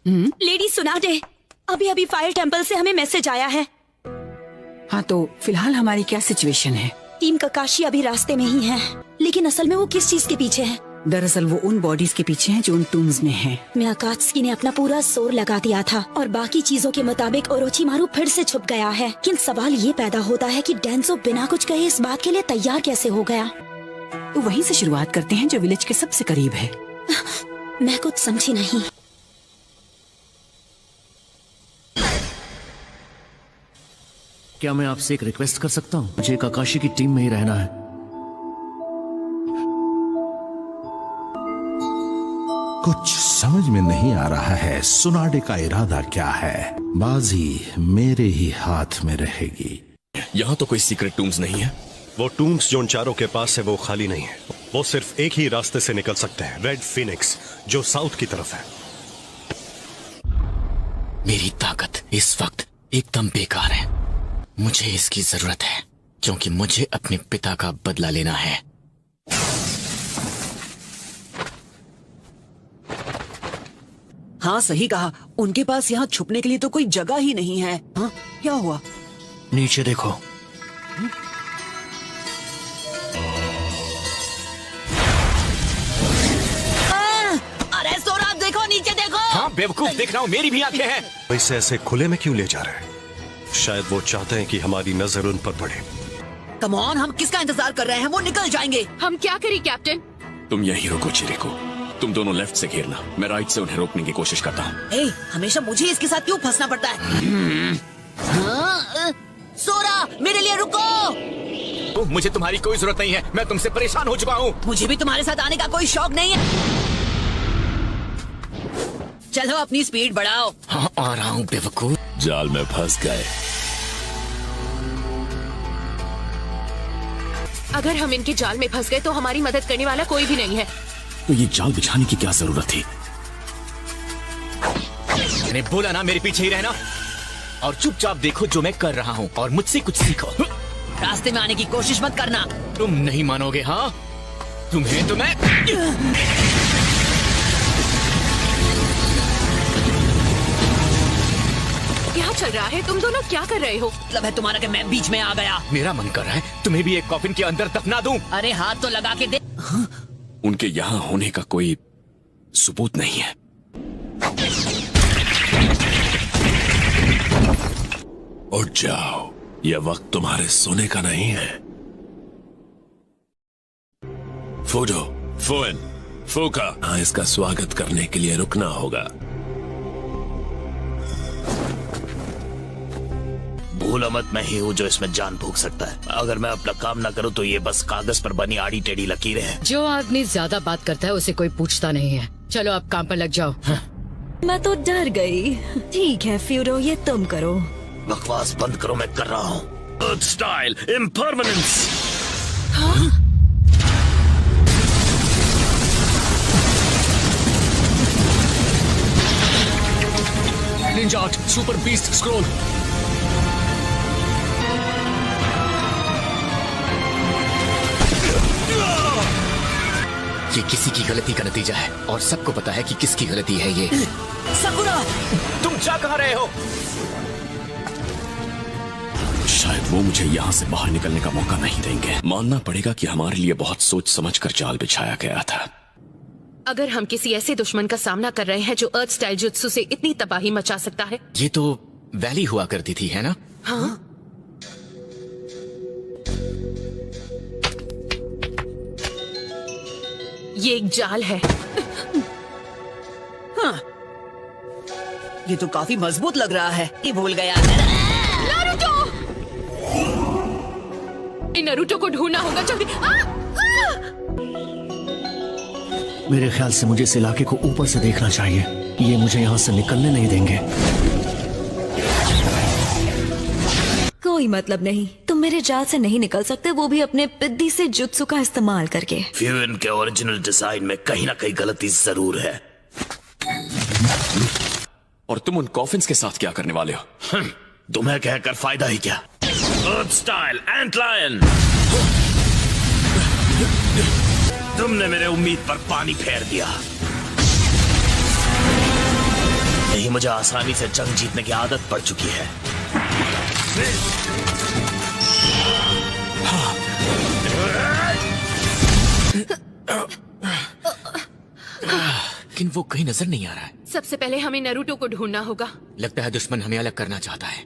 Lady सुनाडे, अभी अभी fire temple से हमें मैसेज आया है। हाँ, तो फिलहाल हमारी क्या सिचुएशन है? टीम ककाशी अभी रास्ते में ही है, लेकिन असल में वो किस चीज के पीछे है? दरअसल वो उन बॉडीज के पीछे हैं जो उन टूम्स में हैं। मियाकात्सुकी ने अपना पूरा जोर लगा दिया था और बाकी चीजों के मुताबिक ओरोचिमारू फिर से छुप गया है। लेकिन सवाल ये पैदा होता है कि डेंसो बिना कुछ कहे इस बात के लिए तैयार कैसे हो गया? तो वहीं से शुरुआत करते हैं जो विलेज के सबसे करीब है। मैं कुछ समझी नहीं। क्या मैं आपसे एक रिक्वेस्ट कर सकता हूँ? मुझे काकाशी की टीम में ही रहना है। कुछ समझ में नहीं आ रहा है सुनाडे का इरादा क्या है। बाजी मेरे ही हाथ में रहेगी। यहाँ तो कोई सीक्रेट टूम्स नहीं है। वो टूम्स जो उन चारों के पास है वो खाली नहीं है। वो सिर्फ एक ही रास्ते से निकल सकते हैं, रेड फिनिक्स, जो साउथ की तरफ है। मेरी ताकत इस वक्त एकदम बेकार है। मुझे इसकी जरूरत है क्योंकि मुझे अपने पिता का बदला लेना है। हाँ, सही कहा। उनके पास यहाँ छुपने के लिए तो कोई जगह ही नहीं है। हाँ, क्या हुआ? नीचे देखो। अरे सोरा, देखो नीचे देखो। हाँ बेवकूफ, देख रहा हूँ, मेरी भी आंखें हैं। इसे ऐसे खुले में क्यों ले जा रहे हैं? शायद वो चाहते हैं कि हमारी नजर उन पर पड़े। कम ऑन, हम किसका इंतजार कर रहे हैं? वो निकल जाएंगे। हम क्या करें कैप्टन? तुम यहीं रुको चिरिको, तुम दोनों लेफ्ट से घेरना, मैं राइट से उन्हें रोकने की कोशिश करता हूँ। हमेशा मुझे इसके साथ क्यों फंसना पड़ता है? सोरा, मेरे लिए रुको। मुझे तुम्हारी कोई जरूरत नहीं है, मैं तुमसे परेशान हो चुका हूँ। मुझे भी तुम्हारे साथ आने का कोई शौक नहीं है। चलो अपनी स्पीड बढ़ाओ। हाँ, आ रहा हूँ बेवकूफ। जाल में फंस गए। अगर हम इनके जाल में फंस गए तो हमारी मदद करने वाला कोई भी नहीं है। तो ये जाल बिछाने की क्या जरूरत थी? मैंने बोला ना मेरे पीछे ही रहना और चुपचाप देखो जो मैं कर रहा हूँ और मुझसे कुछ सीखो। रास्ते में आने की कोशिश मत करना। तुम नहीं मानोगे। हाँ, तुम्हें तो मैं क्या चल रहा है? तुम दोनों क्या कर रहे हो? मतलब है तुम्हारा कि मैं बीच में आ गया। मेरा मन कर रहा है तुम्हें भी एक कॉफिन के अंदर दफना दूं। अरे हाथ तो लगा के दे। उनके यहाँ होने का कोई सबूत नहीं है। उठ जाओ, यह वक्त तुम्हारे सोने का नहीं है। फूडो, फुएन, फूका, हाँ, इसका स्वागत करने के लिए रुकना होगा। भूलो मत, मैं ही हूँ जो इसमें जान फूंक सकता है। अगर मैं अपना काम ना करूँ तो ये बस कागज पर बनी आड़ी टेढ़ी लकीरें हैं। जो आदमी ज्यादा बात करता है उसे कोई पूछता नहीं है। चलो अब काम पर लग जाओ। मैं तो डर गई। ठीक है फ्यूरो, ये तुम करो। बकवास बंद करो, मैं कर रहा हूँ। Earth style impermanence. Ninja art super beast scroll. ये किसी की गलती का नतीजा है और सबको पता है कि किसकी गलती है ये। सकुरा, तुम जा कहाँ रहे हो? शायद वो मुझे यहाँ से बाहर निकलने का मौका नहीं देंगे। मानना पड़ेगा कि हमारे लिए बहुत सोच समझकर जाल बिछाया गया था। अगर हम किसी ऐसे दुश्मन का सामना कर रहे हैं जो अर्थ स्टाइल जुत्सु से इतनी तबाही मचा सकता है। ये तो वैली हुआ करती थी, है ना? हाँ, ये एक जाल है। हाँ, ये तो काफी मजबूत लग रहा है। ये भूल गया। नारुतो! नारुतो को ढूंढना होगा जल्दी। मेरे ख्याल से मुझे इस इलाके को ऊपर से देखना चाहिए। ये मुझे यहाँ से निकलने नहीं देंगे। कोई मतलब नहीं, तुम मेरे जाल से नहीं निकल सकते, वो भी अपने पिद्दी से जुत्सु का इस्तेमाल करके। फ्यून के ओरिजिनल डिजाइन में कहीं ना कहीं गलती जरूर है। और तुम उन कॉफिन्स के साथ क्या करने वाले हो? तुम्हें कहकर फायदा ही क्या? अर्थ स्टाइल एंट लायन। तुमने मेरे उम्मीद पर पानी फेर दिया। ही मुझे आसानी से जंग जीतने की आदत पड़ चुकी है। लेकिन वो कहीं नजर नहीं आ रहा है। सबसे पहले हमें नरूटो को ढूंढना होगा। लगता है दुश्मन हमें अलग करना चाहता है।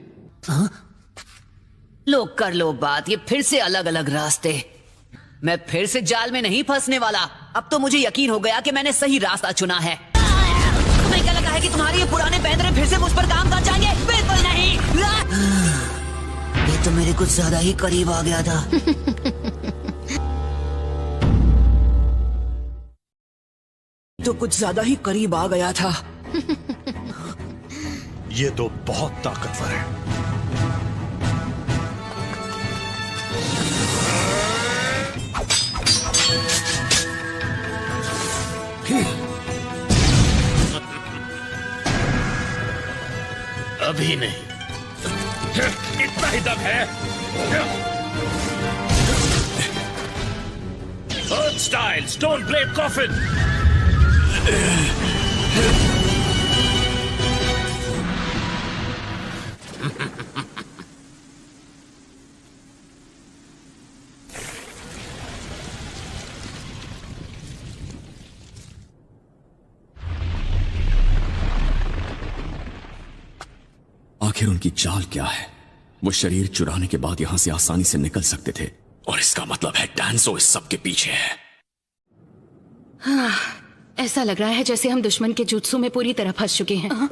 लो कर लो बात, ये फिर से अलग अलग रास्ते। मैं फिर से जाल में नहीं फंसने वाला। अब तो मुझे यकीन हो गया कि मैंने सही रास्ता चुना है। तुम्हें क्या लगा है कि तुम्हारे ये पुराने पैंतरे फिर से मुझ पर काम कर जाएंगे? बिल्कुल नहीं। ये तो मेरे कुछ ज्यादा ही करीब आ गया था। तो कुछ ज्यादा ही करीब आ गया था। ये तो बहुत ताकतवर है। अभी नहीं, इतना ही दम है। अर्थ स्टाइल स्टोन ब्लेड कॉफिन। आखिर उनकी चाल क्या है? वो शरीर चुराने के बाद यहां से आसानी से निकल सकते थे, और इसका मतलब है डैंसो इस सब के पीछे है। ऐसा लग रहा है जैसे हम दुश्मन के जुत्सु में पूरी तरह फंस चुके हैं।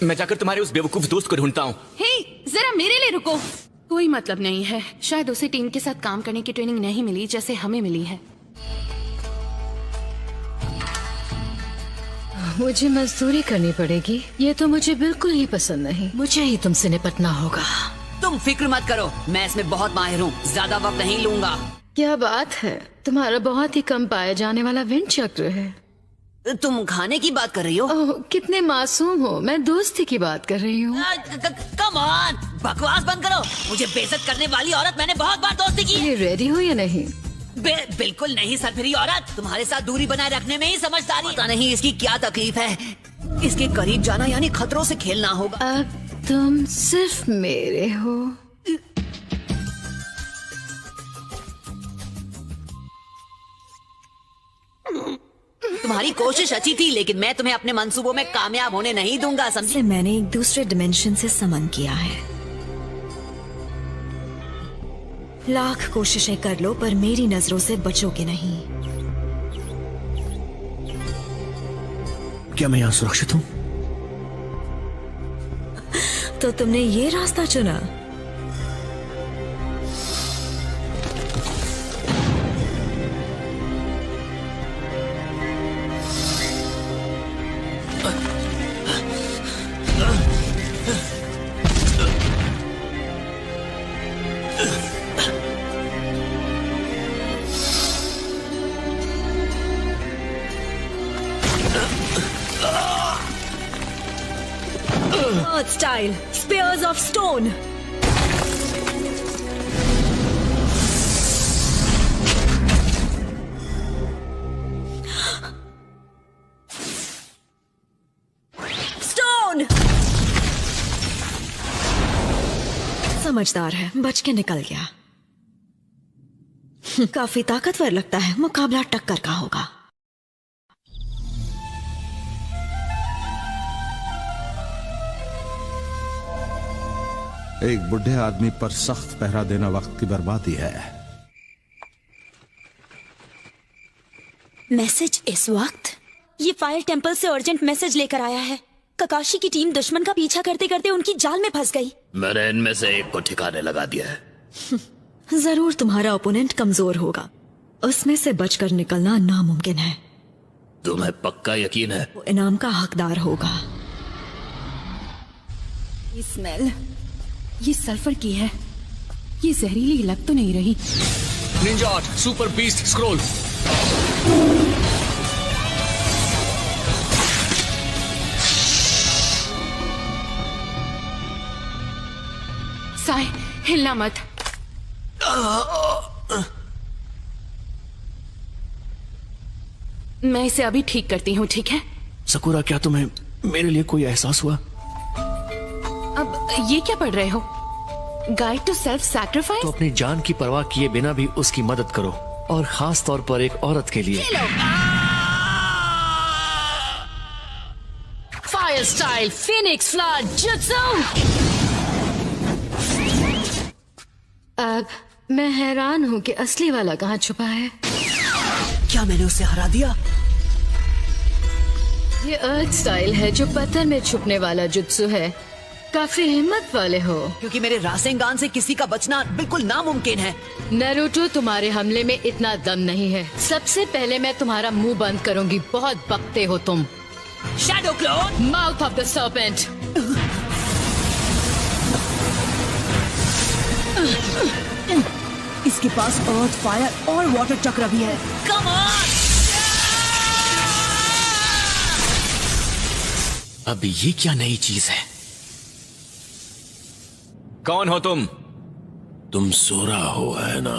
मैं जाकर तुम्हारे उस बेवकूफ दोस्त को ढूंढता हूँ। हे, जरा मेरे लिए रुको। कोई मतलब नहीं है, शायद उसे टीम के साथ काम करने की ट्रेनिंग नहीं मिली जैसे हमें मिली है। मुझे मजदूरी करनी पड़ेगी। ये तो मुझे बिल्कुल ही पसंद नहीं। मुझे ही तुमसे निपटना होगा। तुम फिक्र मत करो, मैं इसमें बहुत माहिर हूँ। ज्यादा वक्त नहीं लूंगा। क्या बात है, तुम्हारा बहुत ही कम पाए जाने वाला विंड चक्र है। तुम खाने की बात कर रही हो? ओह, कितने मासूम हो। मैं दोस्ती की बात कर रही हूँ। कम ऑन, बकवास बंद करो। मुझे बेइज्जत करने वाली औरत मैंने बहुत बार दोस्ती की। ये रेडी हो या नहीं? बिल्कुल नहीं सरफिरी औरत। तुम्हारे साथ दूरी बनाए रखने में ही समझदारी। पता नहीं इसकी क्या तकलीफ है। इसके करीब जाना यानी खतरों से खेलना होगा। अब तुम सिर्फ मेरे हो। तुम्हारी कोशिश अच्छी थी, लेकिन मैं तुम्हें अपने मंसूबों में कामयाब होने नहीं दूंगा, समझे? मैंने एक दूसरे डिमेंशन से समन किया है। लाख कोशिशें कर लो पर मेरी नजरों से बचोगे नहीं। क्या मैं यहाँ सुरक्षित हूँ? तो तुमने ये रास्ता चुना? Earth style, spears of stone. Stone. समझदार है, बच के निकल गया। काफी ताकतवर लगता है। मुकाबला टक्कर का होगा। एक बुढ़े आदमी पर सख्त पहरा देना वक्त की बर्बादी है। मैसेज इस वक्त? ये फायर टेंपल से अर्जेंट मैसेज लेकर आया है। ककाशी की टीम दुश्मन का पीछा करते करते उनकी जाल में फंस गई। मैंने इनमें से एक को ठिकाने लगा दिया है। जरूर तुम्हारा ओपोनेंट कमजोर होगा। उसमें से बचकर निकलना नामुमकिन है। तुम्हें पक्का यकीन है? वो इनाम का हकदार होगा। ये स्मेल, ये सल्फर की है। ये जहरीली लग तो नहीं रही? Ninja art super beast scroll. Sai, हिलना मत। मैं इसे अभी ठीक करती हूँ, ठीक है? सकुरा, क्या तुम्हें मेरे लिए कोई एहसास हुआ? अब ये क्या पढ़ रहे हो? Guide to self sacrifice? तो अपनी जान की परवाह किए बिना भी उसकी मदद करो, और खास तौर पर एक औरत के लिए। Fire style Phoenix flood jutsu. अब मैं हैरान हूँ कि असली वाला कहाँ छुपा है। क्या मैंने उसे हरा दिया? ये अर्थ स्टाइल है जो पत्थर में छुपने वाला जुत्सु है। काफी हिम्मत वाले हो। क्योंकि मेरे रासेंगान से किसी का बचना बिल्कुल नामुमकिन है। नारुतो, तुम्हारे हमले में इतना दम नहीं है। सबसे पहले मैं तुम्हारा मुंह बंद करूंगी। बहुत बकते हो तुम। Shadow clone, mouth of the serpent. इसके पास अर्थ, फायर और वाटर चक्र भी है। Come on! अब ये क्या नई चीज है? कौन हो तुम? तुम सोरा हो, है ना?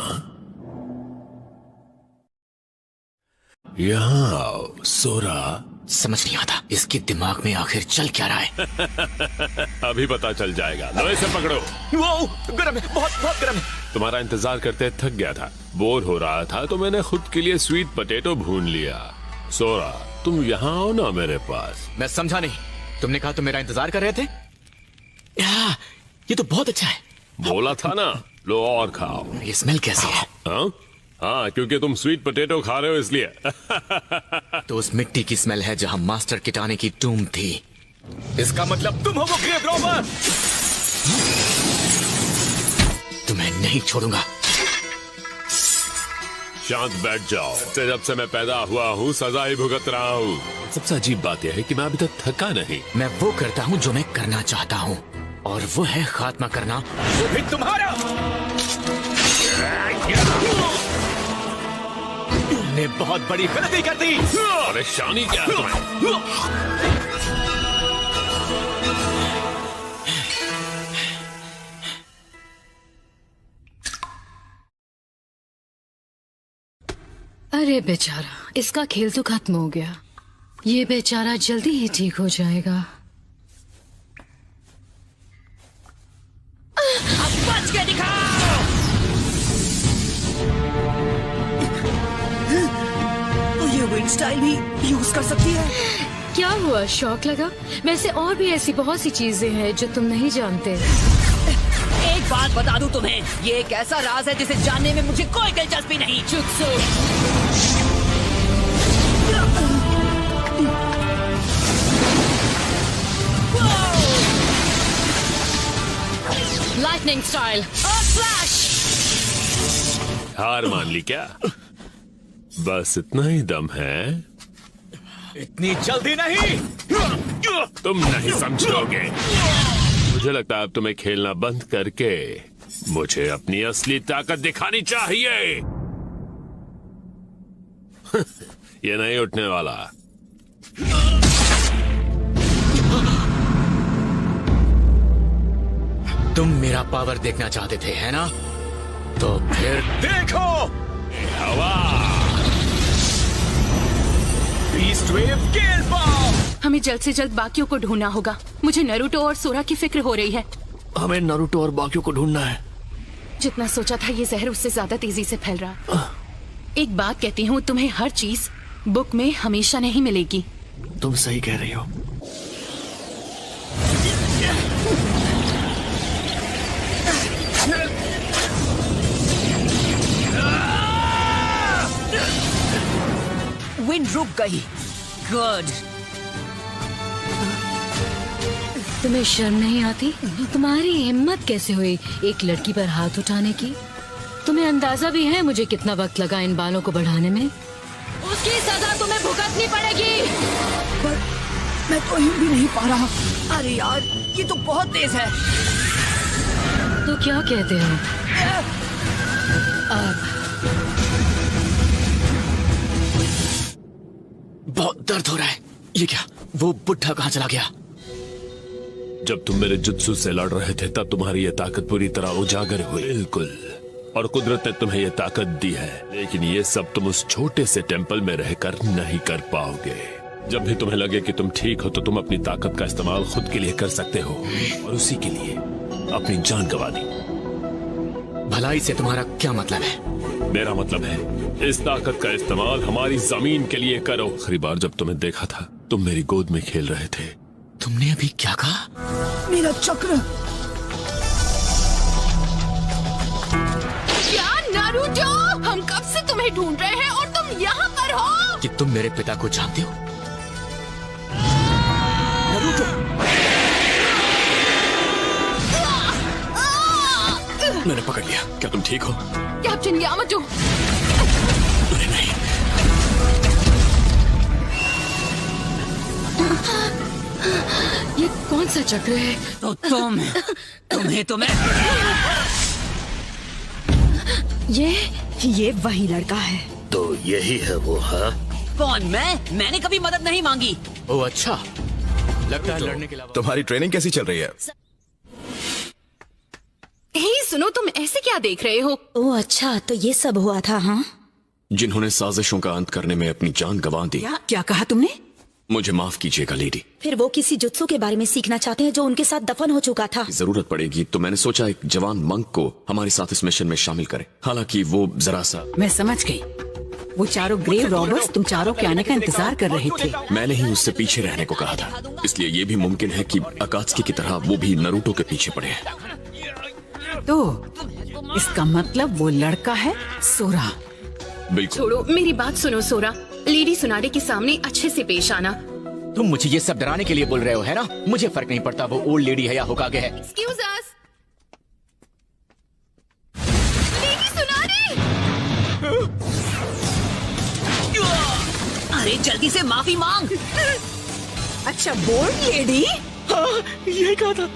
यहाँ आओ, सोरा। समझ नहीं आता इसके दिमाग में आखिर चल क्या रहा है। अभी पता चल जाएगा। लो इसे पकड़ो। वो गरम है, बहुत बहुत गरम है। तुम्हारा इंतजार करते थक गया था, बोर हो रहा था, तो मैंने खुद के लिए स्वीट पोटैटो भून लिया। सोरा, तुम यहाँ आओ ना मेरे पास। मैं समझा नहीं। तुमने कहा तुम मेरा इंतजार कर रहे थे? ये तो बहुत अच्छा है। बोला था ना, लो और खाओ। ये स्मेल कैसी है? हाँ, क्योंकि तुम स्वीट पोटैटो खा रहे हो इसलिए। तो उस मिट्टी की स्मेल है जहां मास्टर किटाने की टूम थी। इसका मतलब तुम हो वो ग्रेव रॉबर। तुम्हें नहीं छोड़ूंगा। शांत बैठ जाओ। जब से मैं पैदा हुआ हूँ सजा ही भुगत रहा हूँ। सबसे अजीब बात यह है कि मैं अभी तक थका नहीं। मैं वो करता हूँ जो मैं करना चाहता हूँ, और वो है खात्मा करना, वो भी तुम्हारा। तुमने बहुत बड़ी गलती कर दी। परेशानी क्या है तुम्हें? अरे बेचारा, इसका खेल तो खत्म हो गया। ये बेचारा जल्दी ही ठीक हो जाएगा। अब बच के दिखाओ। तो ये विंड स्टाइल भी यूज कर सकती है। क्या हुआ, शौक लगा? वैसे और भी ऐसी बहुत सी चीजें हैं जो तुम नहीं जानते। एक बात बता दूं तुम्हें, ये एक ऐसा राज है जिसे जानने में मुझे कोई दिलचस्पी नहीं। लाइटनिंग स्टाइल और फ्लैश। हार मान ली क्या? बस इतना ही दम है? इतनी जल्दी नहीं। तुम नहीं समझोगे। मुझे लगता है अब तुम्हें खेलना बंद करके मुझे अपनी असली ताकत दिखानी चाहिए। ये नहीं उठने वाला। तुम मेरा पावर देखना चाहते थे, है ना? तो फिर देखो। हवा। बीस्ट वेव गेल बॉम्ब। हमें जल्द से जल्द बाकियों को ढूंढना होगा। मुझे नारुतो और सोरा की फिक्र हो रही है। हमें नारुतो और बाकियों को ढूंढना है। जितना सोचा था ये जहर उससे ज्यादा तेजी से फैल रहा। एक बात कहती हूँ, तुम्हें हर चीज बुक में हमेशा नहीं मिलेगी। तुम सही कह रही हो। विंड रुक गई। गुड। तुम्हें शर्म नहीं आती? तुम्हारी हिम्मत कैसे हुई एक लड़की पर हाथ उठाने की? तुम्हें अंदाजा भी है मुझे कितना वक्त लगा इन बालों को बढ़ाने में? उसकी सजा तुम्हें भुगतनी पड़ेगी। पर मैं तो हिल भी नहीं पा रहा। अरे यार, ये तो बहुत तेज है। तो क्या कहते हो? अब बहुत दर्द हो रहा है। ये क्या? वो बुढ़ा कहाँ चला गया? जब तुम मेरे जुत्सु से लड़ रहे थे तब तुम्हारी ये ताकत पूरी तरह उजागर हुई। बिल्कुल। और कुदरत ने तुम्हें ये ताकत दी है, लेकिन ये सब तुम उस छोटे से टेंपल में रहकर नहीं कर पाओगे। जब भी तुम्हें लगे कि तुम ठीक हो तो तुम अपनी ताकत का इस्तेमाल खुद के लिए कर सकते हो, और उसी के लिए अपनी जान गंवा दी। भलाई से तुम्हारा क्या मतलब है? मेरा मतलब है इस ताकत का इस्तेमाल हमारी जमीन के लिए करो। आखिरी बार जब तुम्हें देखा था तुम मेरी गोद में खेल रहे थे। तुमने अभी क्या कहा? मेरा चक्र। क्या नारुतो? हम कब से तुम्हें ढूंढ रहे हैं और तुम यहाँ पर हो? कि तुम मेरे पिता को जानते हो? मैंने पकड़ लिया। क्या तुम ठीक हो? Captain Yamato. अरे नहीं। ये कौन सा चक्र है? तो तुम्हें तो मैं। ये वही लड़का है। तो यही है वो, हाँ? कौन? मैंने कभी मदद नहीं मांगी। ओह अच्छा, लगता है लड़ने के अलावा। तुम्हारी ट्रेनिंग कैसी चल रही है? हे सुनो, तुम ऐसे क्या देख रहे हो? ओह अच्छा, तो ये सब हुआ था। हाँ, जिन्होंने साजिशों का अंत करने में अपनी जान गंवा दी। क्या कहा तुमने? मुझे माफ कीजिएगा लेडी। फिर वो किसी जुत्सु के बारे में सीखना चाहते हैं जो उनके साथ दफन हो चुका था। जरूरत पड़ेगी तो मैंने सोचा एक जवान मंक को हमारे साथ इस मिशन में शामिल करें। हालांकि वो जरा सा। मैं समझ गई। वो चारों ग्रेव रॉबर्स तुम चारों के आने का इंतजार कर रहे थे। मैंने ही उससे पीछे रहने को कहा था, इसलिए ये भी मुमकिन है कि अकात्सुकी की तरह वो भी नारुतो के पीछे पड़े हैं। तो इसका मतलब वो लड़का है सोरा। बिल्कुल। छोड़ो, मेरी बात सुनो सोरा। लेडी सुनाडे के सामने अच्छे से पेश आना। तुम मुझे ये सब डराने के लिए बोल रहे हो, है ना? मुझे फर्क नहीं पड़ता वो ओल्ड लेडी है या होकागे है। Excuse us। लेडी सुनाडे। अरे जल्दी से माफी मांग। अच्छा, बोल्ड लेडी। हाँ, यही कहा था।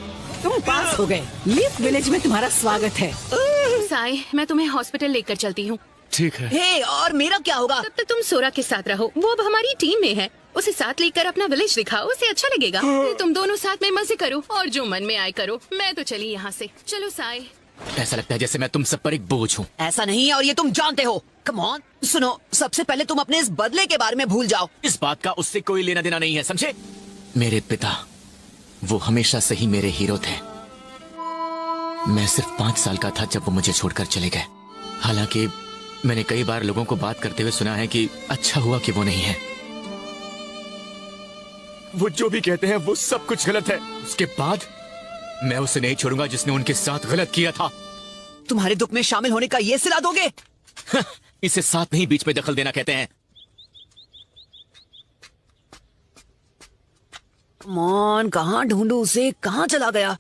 तुम पास हो गए। लीफ विलेज में तुम्हारा स्वागत है। साई, मैं तुम्हें हॉस्पिटल लेकर चलती हूँ। ठीक है। हे, और मेरा क्या होगा? तब तक तुम सोरा के साथ रहो, वो अब हमारी टीम में है। उसे साथ लेकर अपना विलेज दिखाओ, उसे अच्छा लगेगा। तुम दोनों साथ में मजे करो और जो मन में आए करो। मैं तो चली यहाँ से। चलो साई। ऐसा लगता है जैसे मैं तुम सब पर एक बोझ हूँ। ऐसा नहीं है और ये तुम जानते हो। कम ऑन, सुनो, सबसे पहले तुम अपने इस बदले के बारे में भूल जाओ। इस बात का उससे कोई लेना देना नहीं है, समझे? मेरे पिता, वो हमेशा से ही मेरे हीरो थे। मैं सिर्फ 5 साल का था जब वो मुझे छोड़कर चले गए। हालांकि मैंने कई बार लोगों को बात करते हुए सुना है कि अच्छा हुआ कि वो नहीं है। वो जो भी कहते हैं वो सब कुछ गलत है। उसके बाद मैं उसे नहीं छोड़ूंगा जिसने उनके साथ गलत किया था। तुम्हारे दुख में शामिल होने का ये सिला दोगे? इसे साथ नहीं, बीच में दखल देना कहते हैं। कमान, कहाँ ढूंढूं उसे? कहाँ चला गया?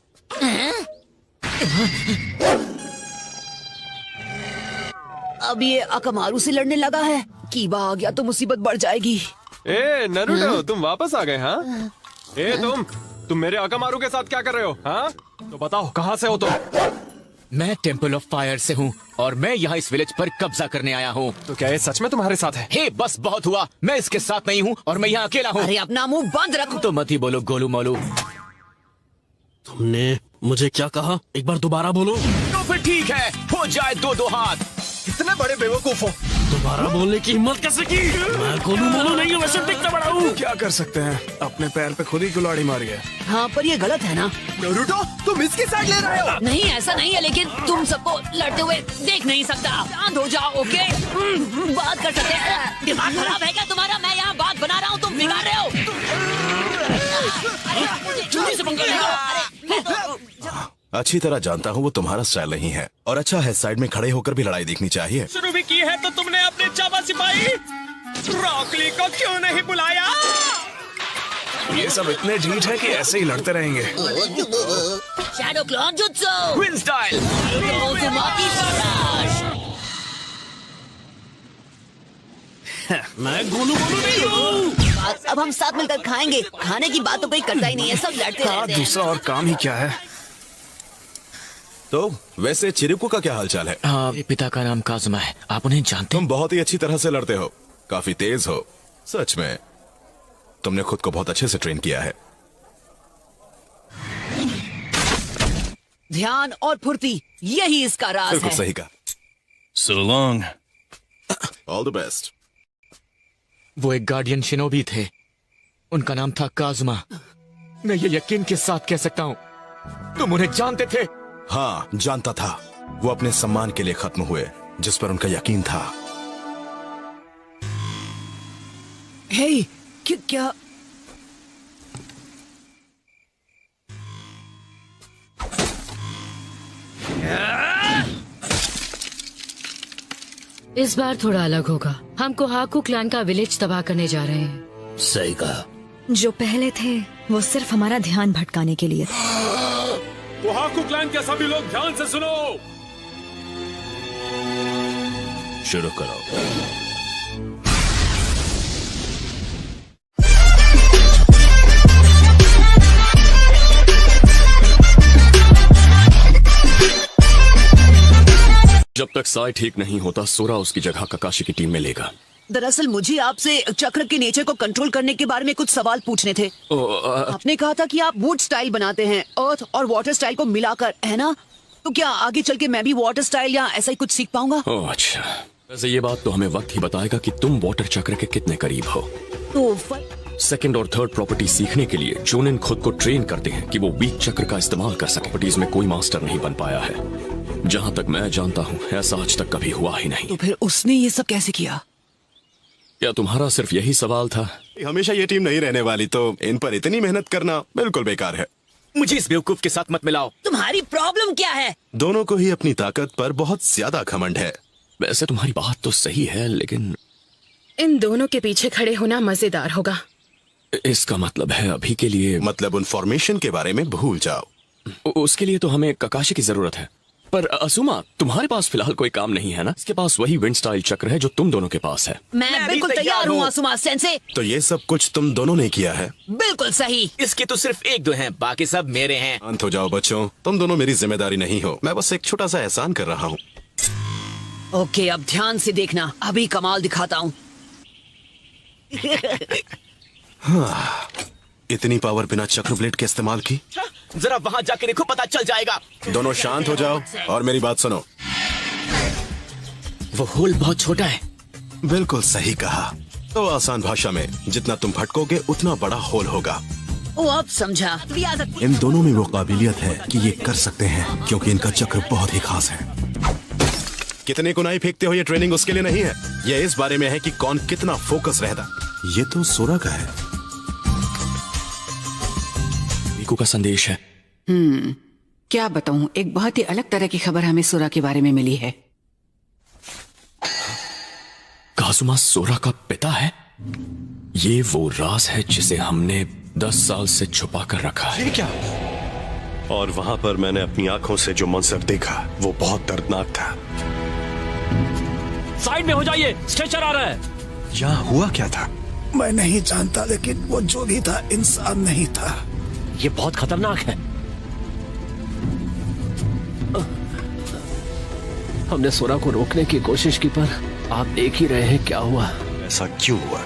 अब ये अकमारू से लड़ने लगा है। कीबा आ गया तो मुसीबत बढ़ जाएगी। ए नारुतो, तुम वापस आ गए? हाँ, ए तुम मेरे अकामारू के साथ क्या कर रहे हो? हाँ, तो बताओ कहाँ से हो तुम? मैं टेम्पल ऑफ फायर से हूँ और मैं यहाँ इस विलेज पर कब्जा करने आया हूँ। तो क्या ये सच में तुम्हारे साथ है? हे, बस बहुत हुआ। मैं इसके साथ नहीं हूँ और मैं यहाँ अकेला हूँ। अरे अपना मुंह बंद रखो। तो मत ही बोलो गोलू मोलू। तुमने मुझे क्या कहा? एक बार दोबारा बोलो। तो फिर ठीक है, हो जाए 2-2 हाथ। कितने बड़े बेवकूफ हो। दोबारा बोलने की हिम्मत कैसे की? मैं गोलू मोलू नहीं हूँ, वैसे दिखता बड़ा हूँ। क्या कर सकते हैं, अपने पैर पे खुद ही कुल्हाड़ी मारी है। हाँ, पर ये गलत है ना? नारुतो, तुम इसकी साइड ले रहे हो। नहीं, ऐसा नहीं है, लेकिन तुम सबको लड़ते हुए देख नहीं सकता। शांत हो जाओ, ओके? बात कर सकते हैं। दिमाग खराब है क्या तुम्हारा? मैं यहाँ बात बना रहा हूँ, तुम बिगाड़ रहे हो। जल्दी से पंगा लो। अच्छी तरह जानता हूँ वो तुम्हारा स्टाइल नहीं है, और अच्छा है साइड में खड़े होकर भी लड़ाई देखनी चाहिए। शुरू भी की है तो तुमने अपने जावा सिपाही रॉकली को क्यों नहीं बुलाया? ये सब इतने ढीठ है कि ऐसे ही लड़ते रहेंगे। Shadow clone jutsu, win style. मैं गोलू मोलू नहीं हूँ। अब हम साथ मिलकर खाएंगे। खाने की बात तो कोई करता ही नहीं है, सब लड़ते रहते हैं। दूसरा और काम ही क्या है। तो वैसे चिरुको का क्या हालचाल है? हाँ, मेरे पिता का नाम काजुमा है। आप उन्हें जानते? तुम बहुत ही अच्छी तरह से लड़ते हो, काफी तेज हो। सच में तुमने खुद को बहुत अच्छे से ट्रेन किया है। ध्यान और फुर्ती, यही इसका राज बिल्कुल है। सही कहा। So long. All the best. वो एक गार्डियन शिनोबी थे। उनका नाम था काजुमा। मैं ये यकीन के साथ कह सकता हूँ, तुम उन्हें जानते थे? हाँ, जानता था। वो अपने सम्मान के लिए खत्म हुए, जिस पर उनका यकीन था। हे, क्या इस बार थोड़ा अलग होगा। हम कोहाकू क्लैन का विलेज तबाह करने जा रहे हैं। सही कहा। जो पहले थे वो सिर्फ हमारा ध्यान भटकाने के लिए। कोहाकू क्लैन के सभी लोग ध्यान से सुनो। शुरू करो। जब तक साई ठीक नहीं होता, सोरा उसकी जगह ककाशी की टीम में लेगा। दरअसल मुझे आपसे चक्र के नेचर को कंट्रोल करने के बारे में कुछ सवाल पूछने थे। आपने कहा था कि आप वुड स्टाइल बनाते हैं, अर्थ और वाटर स्टाइल को मिलाकर, है ना? तो क्या आगे चल के मैं भी वाटर स्टाइल या ऐसा ही कुछ सीख पाऊंगा? ओह अच्छा, वैसे ये बात तो हमें वक्त ही बताएगा कि तुम वाटर चक्र के कितने करीब हो। तो सेकंड और थर्ड प्रॉपर्टी सीखने के लिए जोनिन खुद को ट्रेन करते हैं कि वो वीक चक्र का इस्तेमाल कर सके। प्रॉपर्टीज में कोई मास्टर नहीं बन पाया है। जहाँ तक मैं जानता हूँ, ऐसा आज तक कभी हुआ ही नहीं। तो फिर उसने ये सब कैसे किया? क्या तुम्हारा सिर्फ यही सवाल था? हमेशा ये टीम नहीं रहने वाली, तो इन पर इतनी मेहनत करना बिल्कुल बेकार है। मुझे इस बेवकूफ के साथ मत मिलाओ। तुम्हारी प्रॉब्लम क्या है? दोनों को ही अपनी ताकत पर बहुत ज्यादा घमंड है। वैसे तुम्हारी बात तो सही है, लेकिन इन दोनों के पीछे खड़े होना मजेदार होगा। इसका मतलब है अभी के लिए, मतलब उन फॉर्मेशन के बारे में भूल जाओ। उसके लिए तो हमें ककाशी की जरूरत है। पर असुमा, तुम्हारे पास फिलहाल कोई काम नहीं है ना? इसके पास वही विंड स्टाइल चक्र है जो तुम दोनों के पास है। मैं बिल्कुल तैयार हूँ असुमा सेंसे। तो ये सब कुछ तुम दोनों ने किया है? बिल्कुल सही। इसके तो सिर्फ एक दो हैं, बाकी सब मेरे हैं। शांत हो जाओ बच्चों, तुम दोनों मेरी जिम्मेदारी नहीं हो। मैं बस एक छोटा सा एहसान कर रहा हूँ। ओके, अब ध्यान से देखना, अभी कमाल दिखाता हूँ। हाँ, इतनी पावर बिना चक्र ब्लेड के इस्तेमाल की? जरा वहाँ जाके देखो, पता चल जाएगा। दोनों शांत हो जाओ और मेरी बात सुनो। वो होल बहुत छोटा है। बिल्कुल सही कहा। तो आसान भाषा में, जितना तुम भटकोगे उतना बड़ा होल होगा। ओ, अब समझा। इन दोनों में वो काबिलियत है कि ये कर सकते हैं, क्योंकि इनका चक्र बहुत ही खास है। कितने कुनाई फेंकते हो, ये ट्रेनिंग उसके लिए नहीं है। ये इस बारे में है कि कौन कितना फोकस रहता। ये तो सोरा का है। मीकू का संदेश है। क्या बताऊं, एक बहुत ही अलग तरह की खबर हमें सोरा के बारे में मिली है। काजुमा सोरा का पिता है? ये वो राज है जिसे हमने 10 साल से छुपा कर रखा है। ये क्या? और वहां पर मैंने अपनी आंखों से जो मंजर देखा, वो बहुत दर्दनाक था। साइड में हो जाइए, स्ट्रेचर आ रहा है। यहाँ हुआ क्या था? मैं नहीं जानता, लेकिन वो जो भी था इंसान नहीं था। ये बहुत खतरनाक है। हमने सोरा को रोकने की कोशिश की, पर आप देख ही रहे हैं क्या हुआ। ऐसा क्यों हुआ?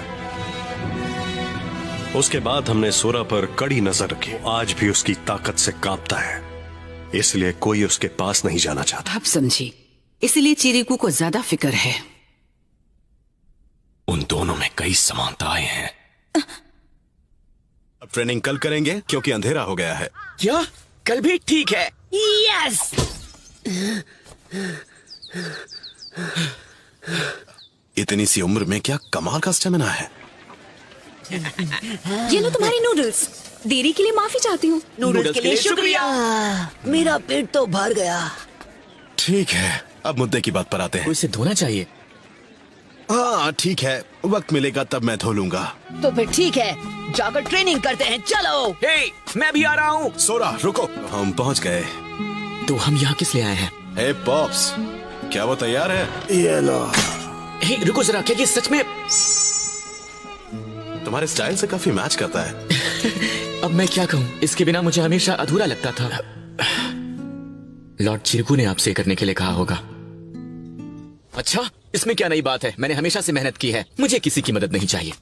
उसके बाद हमने सोरा पर कड़ी नजर रखी। आज भी उसकी ताकत से कांपता है, इसलिए कोई उसके पास नहीं जाना चाहता। अब समझी, इसलिए चिरिकू को ज्यादा फिक्र है। उन दोनों में कई समानताएं हैं। अब ट्रेनिंग कल करेंगे क्योंकि अंधेरा हो गया है। क्या? कल भी ठीक है। यस। इतनी सी उम्र में क्या कमाल का स्टेमिना है। ये लो तुम्हारी नूडल्स। देरी के लिए माफी चाहती हूँ। नूडल्स के लिए शुक्रिया। मेरा पेट तो भर गया। ठीक है, अब मुद्दे की बात पर आते हैं। उसे धोना चाहिए। हाँ ठीक है, वक्त मिलेगा तब मैं धो लूंगा। तो फिर ठीक है, जाकर ट्रेनिंग करते हैं। चलो। हे, मैं भी आ रहा हूँ। सोरा रुको, हम पहुँच गए। तो हम यहाँ किस लिए आए हैं? हे पॉप्स, क्या वो तैयार है? ये लो। हे, रुको जरा, क्या ये सच में तुम्हारे स्टाइल से काफी मैच करता है। अब मैं क्या कहूँ, इसके बिना मुझे हमेशा अधूरा लगता था। लॉर्ड चिरकू ने आपसे करने के लिए कहा होगा। अच्छा, इसमें क्या नई बात है? मैंने हमेशा से मेहनत की है, मुझे किसी की मदद नहीं चाहिए।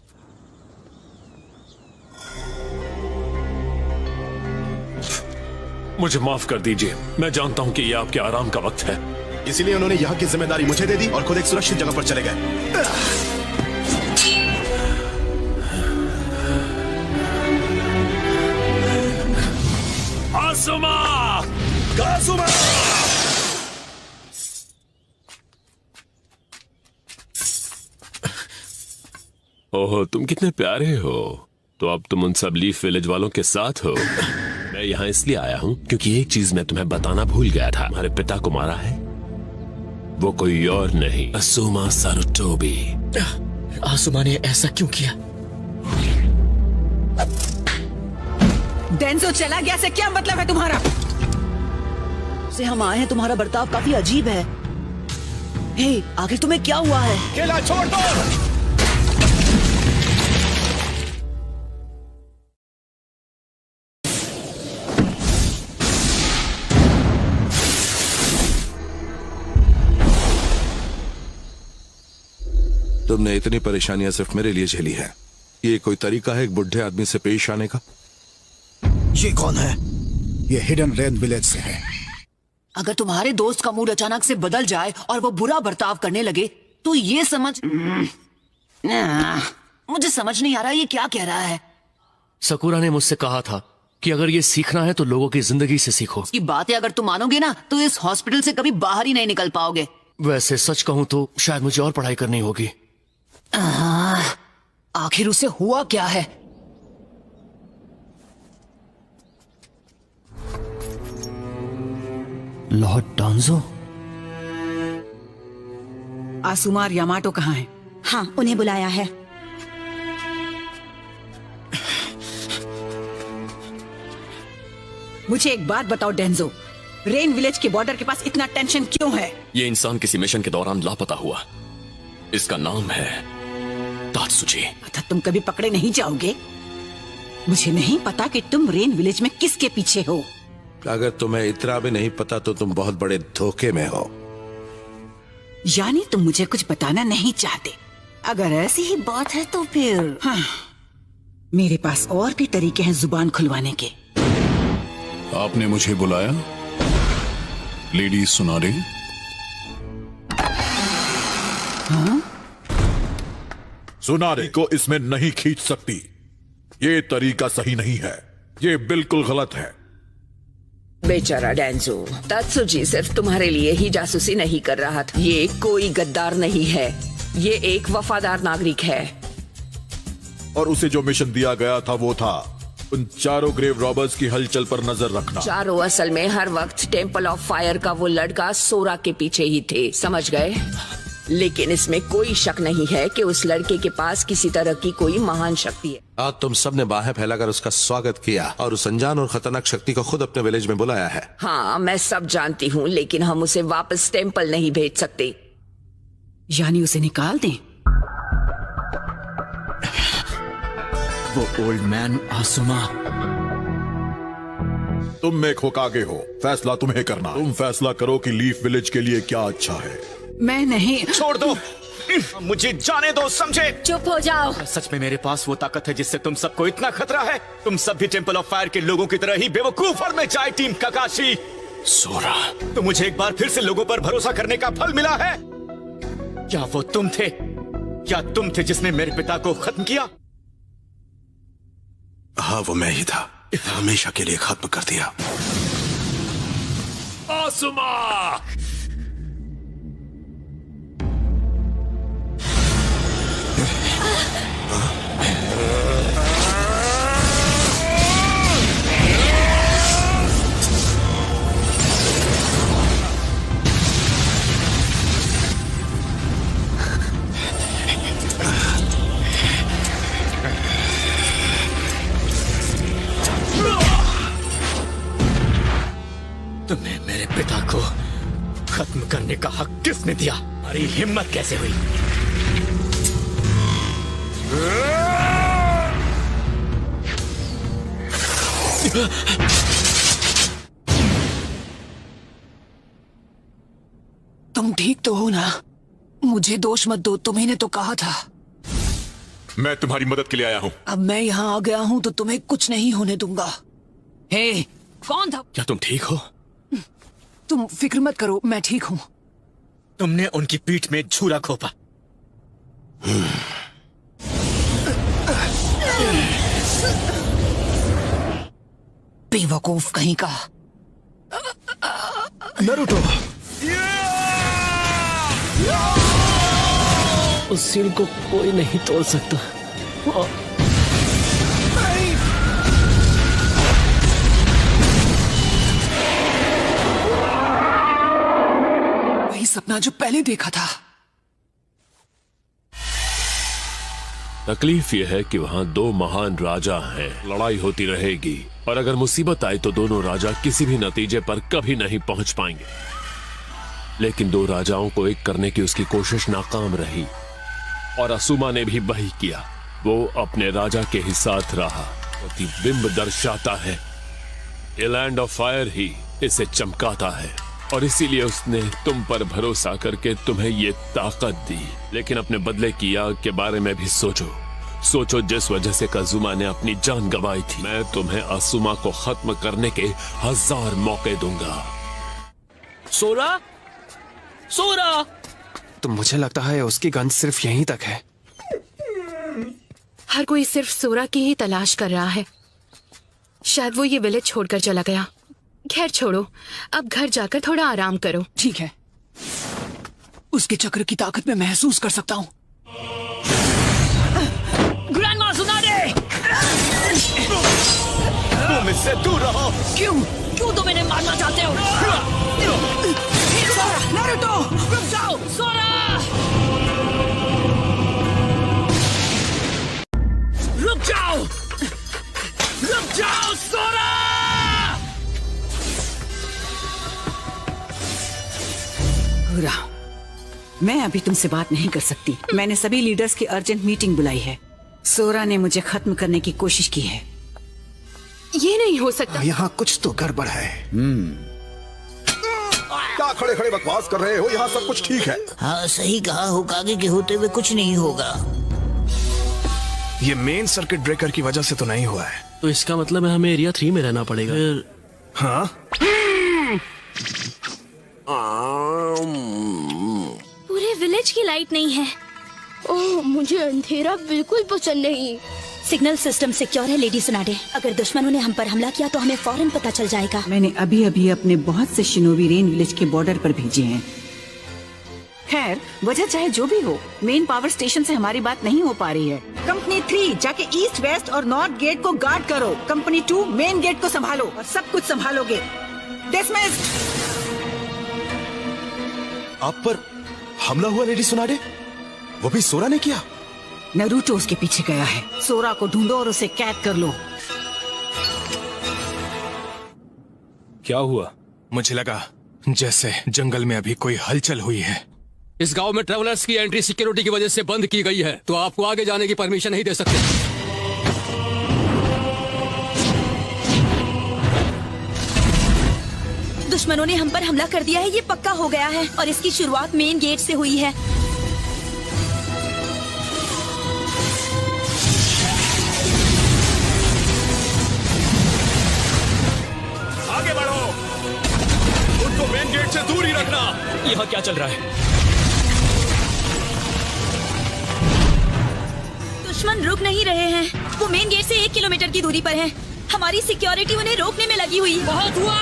मुझे माफ कर दीजिए, मैं जानता हूँ कि ये आपके आराम का वक्त है। इसीलिए उन्होंने यहाँ की जिम्मेदारी मुझे दे दी और खुद एक सुरक्षित जगह पर चले गए। काजुमा! काजुमा! ओह, तुम कितने प्यारे हो। तो अब तुम उन सब लीफ विलेज वालों के साथ हो। मैं यहाँ इसलिए आया हूँ क्योंकि एक चीज मैं तुम्हें बताना भूल गया था। तुम्हारे पिता को मारा है वो कोई और नहीं, असूमा सारुटोबी। आसुमा ने ऐसा क्यों किया? डेंजो चला गया से क्या मतलब है तुम्हारा? से हम आए हैं, तुम्हारा बर्ताव काफी अजीब है। हे, आखिर तुम्हें क्या हुआ है? केला छोड़ दो। तुमने इतनी परेशानियां सिर्फ मेरे लिए झेली है। ये कोई तरीका है एक बुढ़े आदमी से पेश आने का? ये कौन है? ये हिडन रेन विलेज से है। अगर तुम्हारे दोस्त का मूड अचानक से बदल जाए और वो बुरा बर्ताव करने लगे तो ये समझ मुझे समझ नहीं आ रहा ये क्या कह रहा है। सकुरा ने मुझसे कहा था कि अगर ये सीखना है तो लोगों की जिंदगी से सीखो। इसकी बातें अगर तुम मानोगे ना तो इस हॉस्पिटल से कभी बाहर ही नहीं निकल पाओगे। वैसे सच कहूं तो शायद मुझे और पढ़ाई करनी होगी। आखिर उसे हुआ क्या है? लॉर्ड डांजो? आसुमा और यामाटो कहाँ हैं? हाँ, उन्हें बुलाया है। मुझे एक बात बताओ डेंजो, रेन विलेज के बॉर्डर के पास इतना टेंशन क्यों है? ये इंसान किसी मिशन के दौरान लापता हुआ। इसका नाम है तात्सुची। अतः तुम कभी पकड़े नहीं जाओगे। मुझे नहीं पता कि तुम रेन विलेज में किसके पीछे हो। अगर तुम्हें इतना भी नहीं पता तो तुम बहुत बड़े धोखे में हो। यानी तुम मुझे कुछ बताना नहीं चाहते। अगर ऐसी ही बात है तो फिर हाँ, मेरे पास और भी तरीके हैं जुबान खुलवाने के। आपने मुझे बुलाया लेडी सुनारे? हाँ? सुनारे को इसमें नहीं खींच सकती। ये तरीका सही नहीं है, ये बिल्कुल गलत है। बेचारा डेंजो, तात्सुजी सिर्फ तुम्हारे लिए ही जासूसी नहीं कर रहा था। ये कोई गद्दार नहीं है, ये एक वफादार नागरिक है। और उसे जो मिशन दिया गया था वो था उन चारों ग्रेव रॉबर्स की हलचल पर नजर रखना। चारों असल में हर वक्त टेम्पल ऑफ फायर का वो लड़का सोरा के पीछे ही थे, समझ गए? लेकिन इसमें कोई शक नहीं है कि उस लड़के के पास किसी तरह की कोई महान शक्ति है। आज तुम सबने बाहें फैलाकर उसका स्वागत किया और उस अनजान और खतरनाक शक्ति को खुद अपने विलेज में बुलाया है। हाँ, मैं सब जानती हूँ, लेकिन हम उसे वापस टेम्पल नहीं भेज सकते। यानी उसे निकाल दें? वो ओल्ड मैन आसुमा। तुम में खोकागे हो, फैसला तुम्हें करना। तुम फैसला करो कि लीफ विलेज के लिए क्या अच्छा है। मैं नहीं। छोड़ दो, मुझे जाने दो, समझे? चुप हो जाओ। सच में मेरे पास वो ताकत है जिससे तुम सबको इतना खतरा है? तुम सब भी टेम्पल ऑफ फायर के लोगों की तरह ही बेवकूफ और मैं जाए टीम काकाशी। सोरा, तो मुझे एक बार फिर से लोगों पर भरोसा करने का फल मिला है। क्या वो तुम थे? क्या तुम थे जिसने मेरे पिता को खत्म किया? हाँ, वो मैं ही था। हमेशा के लिए खत्म कर दिया। आसुमा! तुम्हें मेरे पिता को खत्म करने का हक किसने दिया? तुम्हारी हिम्मत कैसे हुई? तुम ठीक तो हो ना? मुझे दोष मत दो, तुम्ही ने तो कहा था। मैं तुम्हारी मदद के लिए आया हूँ। अब मैं यहाँ आ गया हूँ तो तुम्हें कुछ नहीं होने दूंगा। हे, कौन था? क्या तुम ठीक हो? तुम फिक्र मत करो, मैं ठीक हूँ। तुमने उनकी पीठ में छुरा घोंपा। बेवकूफ कहीं का। नरूटो। उस सील को कोई नहीं तोड़ सकता। वही सपना जो पहले देखा था। तकलीफ यह है कि वहाँ दो महान राजा हैं, लड़ाई होती रहेगी और अगर मुसीबत आई तो दोनों राजा किसी भी नतीजे पर कभी नहीं पहुंच पाएंगे। लेकिन दो राजाओं को एक करने की उसकी कोशिश नाकाम रही और असुमा ने भी वही किया। वो अपने राजा के ही साथ रहा। प्रतिबिंब दर्शाता है, ये लैंड ऑफ फायर ही इसे चमकाता है और इसीलिए उसने तुम पर भरोसा करके तुम्हें ये ताकत दी। लेकिन अपने बदले की आग के बारे में भी सोचो जिस वजह से काजुमा ने अपनी जान गंवाई थी। मैं तुम्हें असुमा को खत्म करने के 1000 मौके दूंगा। सोरा, सोरा। तो मुझे लगता है उसकी गन सिर्फ यहीं तक है। हर कोई सिर्फ सोरा की ही तलाश कर रहा है। शायद वो ये विलेज छोड़कर चला गया। खैर छोड़ो, अब घर जाकर थोड़ा आराम करो। ठीक है, उसके चक्र की ताकत मैं महसूस कर सकता हूँ। ग्रैंडमा सुनाडे! तुम इससे दूर रहो। क्यों तुम इन्हें मारना चाहते हो? नारुतो, रुक जाओ, सोरा! रुक जाओ, सोरा! पूरा, मैं अभी तुमसे बात नहीं कर सकती। मैंने सभी लीडर्स की अर्जेंट मीटिंग बुलाई है। सोरा ने मुझे खत्म करने की कोशिश की है। ये नहीं हो सकता। यहाँ कुछ तो गड़बड़ है। क्या खड़े खड़े बकवास कर रहे हो? यहाँ सब कुछ ठीक है। हाँ सही कहा, होकागे के होते हुए कुछ नहीं होगा। ये मेन सर्किट ब्रेकर की वजह से तो नहीं हुआ है। तो इसका मतलब है हमें एरिया 3 में रहना पड़ेगा। हाँ? पूरे विलेज की लाइट नहीं है। ओह, मुझे अंधेरा बिल्कुल पसंद नहीं। सिग्नल सिस्टम सिक्योर है लेडी सुनाडे। अगर दुश्मनों ने हम पर हमला किया तो हमें फौरन पता चल जाएगा। मैंने अभी अभी अपने बहुत से शिनोबी रेन विलेज के बॉर्डर पर भेजे हैं। खैर, वजह चाहे जो भी हो, मेन पावर स्टेशन से हमारी बात नहीं हो पा रही है। कंपनी 3 जाके ईस्ट, वेस्ट और नॉर्थ गेट को गार्ड करो। कंपनी 2 मेन गेट को संभालो और सब कुछ संभालोगे। डिसमिस्ड। आप पर हमला हुआ लेडी सुनाडे? वो भी सोरा ने किया? नरूटो उसके पीछे गया है। सोरा को ढूंढो और उसे कैद कर लो। क्या हुआ? मुझे लगा जैसे जंगल में अभी कोई हलचल हुई है। इस गांव में ट्रैवलर्स की एंट्री सिक्योरिटी की वजह से बंद की गई है, तो आपको आगे जाने की परमिशन नहीं दे सकते। दुश्मनों ने हम पर हमला कर दिया है, ये पक्का हो गया है और इसकी शुरुआत मेन गेट से हुई है। आगे बढ़ो, उनको मेन गेट से दूर ही रखना। यहाँ क्या चल रहा है? दुश्मन रुक नहीं रहे हैं। वो मेन गेट से 1 किलोमीटर की दूरी पर हैं। हमारी सिक्योरिटी उन्हें रोकने में लगी हुई है। बहुत हुआ।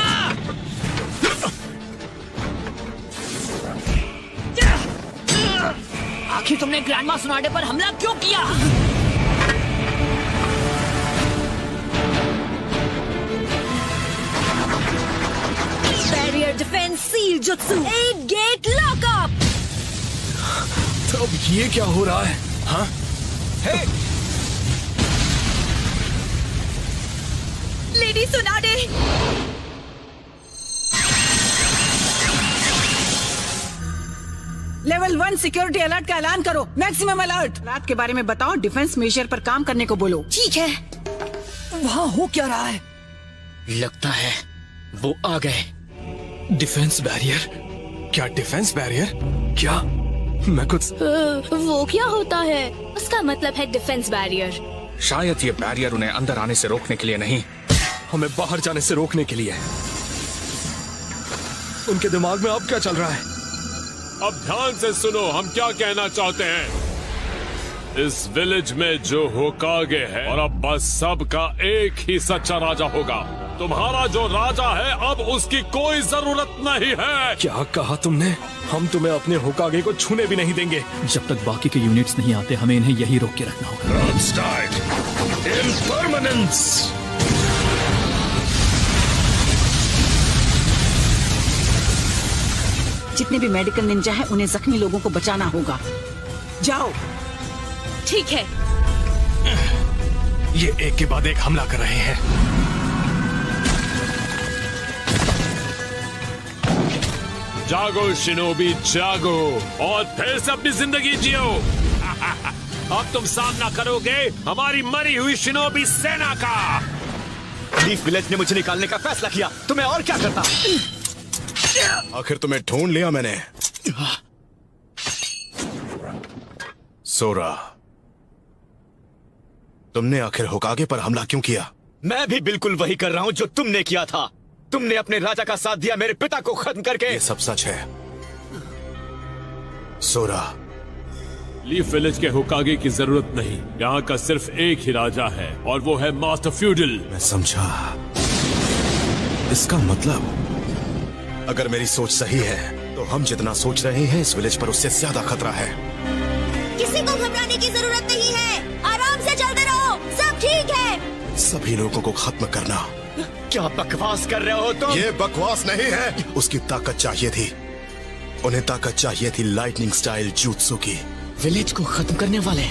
आखिर तुमने ग्रैंडमा सुनाडे पर हमला क्यों किया? Barrier defence seal jutsu 8 gate lockup. तो अब ये क्या हो रहा है? हाँ? Lady Tsunade, level 1 security alert का ऐलान करो। Maximum alert. रात के बारे में बताओ। डिफेंस मेजर पर काम करने को बोलो। ठीक है। वहाँ हो क्या रहा है? लगता है वो आ गए। Defence barrier? क्या डिफेंस बैरियर? क्या? मैं कुछ वो क्या होता है? उसका मतलब है डिफेंस बैरियर। शायद ये बैरियर उन्हें अंदर आने से रोकने के लिए नहीं, हमें बाहर जाने से रोकने के लिए है। उनके दिमाग में अब क्या चल रहा है? अब ध्यान से सुनो, हम क्या कहना चाहते हैं। इस विलेज में जो होकागे है और अब बस सबका एक ही सच्चा राजा होगा। तुम्हारा जो राजा है अब उसकी कोई जरूरत नहीं है। क्या कहा तुमने? हम तुम्हें अपने होकागे को छूने भी नहीं देंगे। जब तक बाकी के यूनिट्स नहीं आते हमें इन्हें यही रोक के रखना होगा। जितने भी मेडिकल निंजा हैं उन्हें जख्मी लोगों को बचाना होगा। जाओ। ठीक है। ये एक के बाद एक हमला कर रहे हैं। जागो शिनोबी जागो और फिर से अपनी जिंदगी जियो। अब तुम सामना करोगे हमारी मरी हुई शिनोबी सेना का। लीफ विलेज ने मुझे निकालने का फैसला किया तो मैं और क्या करता। आखिर तुम्हें ढूंढ लिया मैंने। सोरा, तुमने आखिर होकागे पर हमला क्यों किया? मैं भी बिल्कुल वही कर रहा हूँ जो तुमने किया था। तुमने अपने राजा का साथ दिया, मेरे पिता को खत्म करके। ये सब सच है सोरा। लीफ विलेज के होकागे की जरूरत नहीं। यहाँ का सिर्फ एक ही राजा है और वो है मास्टर फ्यूडल। मैं समझा। इसका मतलब अगर मेरी सोच सही है तो हम जितना सोच रहे हैं इस विलेज पर उससे ज्यादा खतरा है। किसी को घबराने की जरूरत नहीं है। आराम से चलते रहो, सब ठीक है। सभी लोगों को खत्म करना। क्या बकवास कर रहे हो तुम? ये बकवास नहीं है। उसकी ताकत चाहिए थी, उन्हें ताकत चाहिए थी लाइटनिंग स्टाइल jutsu की। विलेज को खत्म करने वाले।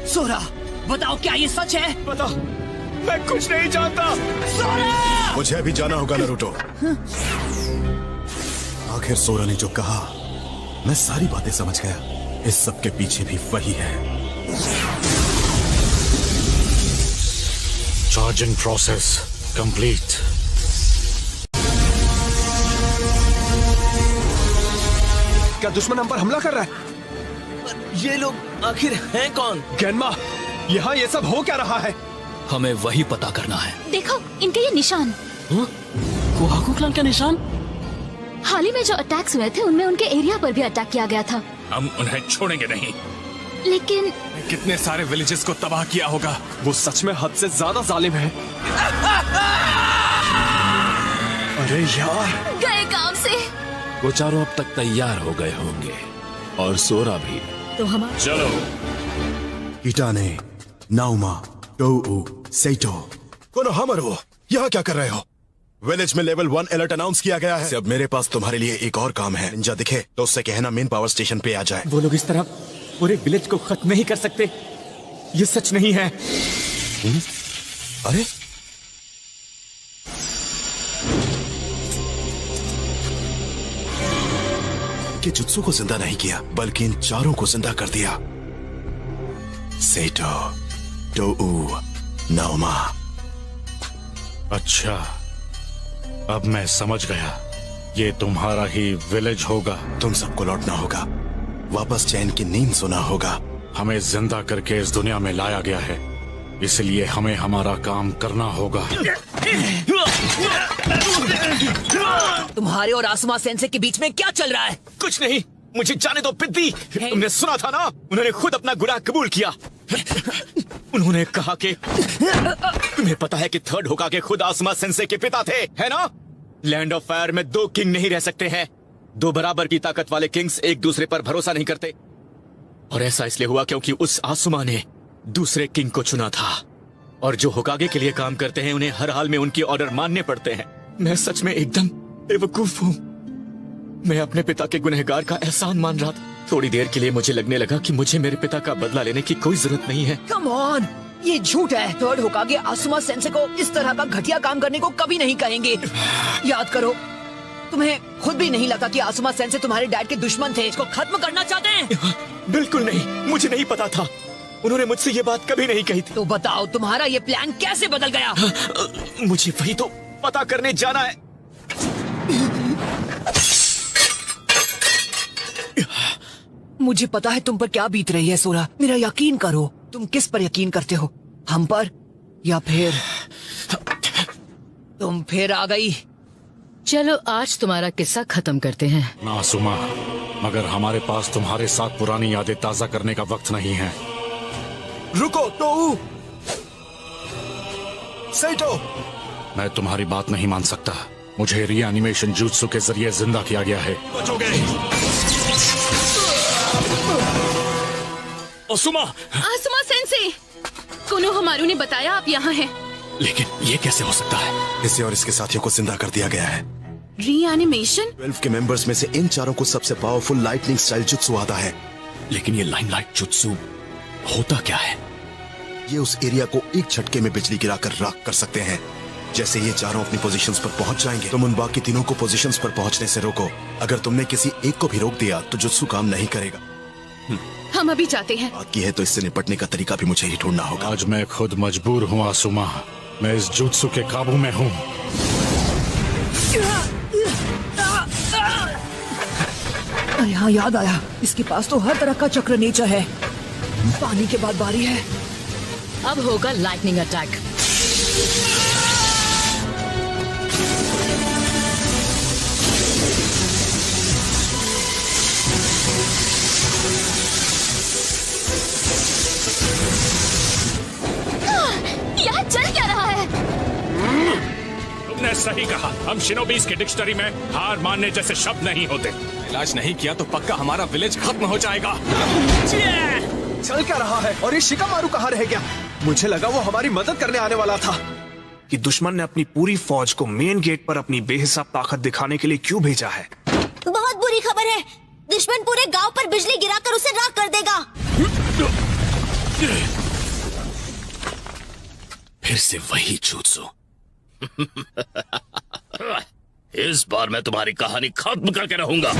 सोरा, बताओ क्या ये सच है? बताओ, मैं कुछ नहीं जानता। सोरा! मुझे अभी जाना होगा नारुतो। आखिर सोरा ने जो कहा मैं सारी बातें समझ गया। इस सब के पीछे भी वही है। Charging process complete. क्या दुश्मन हम पर हमला कर रहा है? ये लोग आखिर हैं कौन? गेनमा, यहाँ ये सब हो क्या रहा है? हमें वही पता करना है। देखो इनके ये निशान। कोहाकू क्लान का निशान? हाल ही में जो अटैक्स हुए थे उनमें उनके एरिया पर भी अटैक किया गया था। हम उन्हें छोड़ेंगे नहीं। लेकिन कितने सारे विलेजेस को तबाह किया होगा। वो सच में हद से ज्यादा जालिम है। अरे यार, गए काम से। वो चारों अब तक तैयार हो गए होंगे और सोरा भी। तो हमारा चलो। हिटाने, नाउमा, टोऊ, सेइटो, कोनोहामारू, यहाँ क्या कर रहे हो? विलेज में लेवल 1 अलर्ट अनाउंस किया गया है। अब मेरे पास तुम्हारे लिए एक और काम है। निंजा दिखे तो उससे कहना मेन पावर स्टेशन पे आ जाए। वो लोग इस तरह पूरे विलेज को खत्म नहीं कर सकते। ये सच नहीं है। अरे कि जुत्सु को जिंदा नहीं किया बल्कि इन चारों को जिंदा कर दिया। सेइटो, टोऊ, नाओमा। अच्छा, अब मैं समझ गया। ये तुम्हारा ही विलेज होगा। तुम सबको लौटना होगा, वापस चैन की नींद सोना होगा। हमें जिंदा करके इस दुनिया में लाया गया है, इसलिए हमें हमारा काम करना होगा। तुम्हारे और आसमा सेंसे के बीच में क्या चल रहा है? कुछ नहीं, मुझे जाने दो पिद्दी। तुमने सुना था ना, उन्होंने खुद अपना गुनाह कबूल किया। उन्होंने कहा कि तुम्हें पता है कि थर्ड होकागे खुद आसमा सेंसे के पिता थे, है ना? लैंड ऑफ फायर में 2 किंग नहीं रह सकते हैं। 2 बराबर की ताकत वाले किंग्स एक दूसरे पर भरोसा नहीं करते। और ऐसा इसलिए हुआ क्योंकि उस आसमा ने दूसरे किंग को चुना था। और जो होकागे के लिए काम करते हैं उन्हें हर हाल में उनके ऑर्डर मानने पड़ते हैं। मैं सच में एकदम बेवकूफ हूँ। मैं अपने पिता के गुनहगार का एहसान मान रहा था। थोड़ी देर के लिए मुझे लगने लगा कि मुझे मेरे पिता का बदला लेने की कोई जरूरत नहीं है। कम ऑन, ये झूठ है। थर्ड होकागे आसुमा सेंसे को इस तरह का घटिया काम करने को कभी नहीं कहेंगे। याद करो, तुम्हें खुद भी नहीं लगा कि आसुमा सेंसे तुम्हारे डैड के दुश्मन थे, इसको खत्म करना चाहते हैं? बिल्कुल नहीं, मुझे नहीं पता था। उन्होंने मुझसे ये बात कभी नहीं कही थी। तो बताओ, तुम्हारा ये प्लान कैसे बदल गया? मुझे वही तो पता करने जाना है। मुझे पता है तुम पर क्या बीत रही है सोरा। मेरा यकीन करो। तुम किस पर यकीन करते हो, हम पर या फिर तुम फिर आ गई? चलो आज तुम्हारा किस्सा खत्म करते हैं। ना सुमा, मगर हमारे पास तुम्हारे साथ पुरानी यादें ताजा करने का वक्त नहीं है। रुको टोऊ, सेइटो, मैं तुम्हारी बात नहीं मान सकता। मुझे रीएनिमेशन जुत्सु के जरिए जिंदा किया गया है। बचोगे। आसुमा सेंसे, कोनोहमारू ने बताया आप यहाँ हैं। लेकिन ये कैसे हो सकता है? इसे और इसके साथियों को जिंदा कर दिया गया है। रीएनिमेशन? 12 के मेंबर्स में से इन चारों को सबसे पावरफुल लाइटनिंग स्टाइल जुत्सु आता है। लेकिन ये लाइमलाइट जुत्सु होता क्या है? ये उस एरिया को एक झटके में बिजली गिराकर राख कर सकते हैं। जैसे ये चारों अपनी पोजीशंस पर पहुंच जाएंगे, तुम उन बाकी तीनों को पोजीशंस पर पहुंचने से रोको। अगर तुमने किसी एक को भी रोक दिया तो जुत्सु काम नहीं करेगा। हम अभी जाते हैं। बात की है तो इससे निपटने का तरीका भी मुझे ही ढूंढना होगा। आज मैं खुद मजबूर हूँ आसुमा, मैं इस जुत्सु के काबू में हूँ। यहाँ याद आया, इसके पास तो हर तरह का चक्र नेचर है। पानी के बाद बारी है। अब होगा लाइटनिंग अटैक। यहाँ चल क्या रहा है? तुमने सही कहा, हम शिनोबीज के डिक्शनरी में हार मानने जैसे शब्द नहीं होते। इलाज नहीं किया तो पक्का हमारा विलेज खत्म हो जाएगा। चल क्या रहा है? और ये शिकामारू कहाँ रह गया? मुझे लगा वो हमारी मदद करने आने वाला था। कि दुश्मन ने अपनी पूरी फौज को मेन गेट पर अपनी बेहिसाब ताकत दिखाने के लिए क्यों भेजा है? बहुत बुरी खबर है, दुश्मन पूरे गांव पर बिजली गिराकर उसे राख कर देगा। फिर से वही जुत्सु। इस बार मैं तुम्हारी कहानी खत्म करके रहूंगा।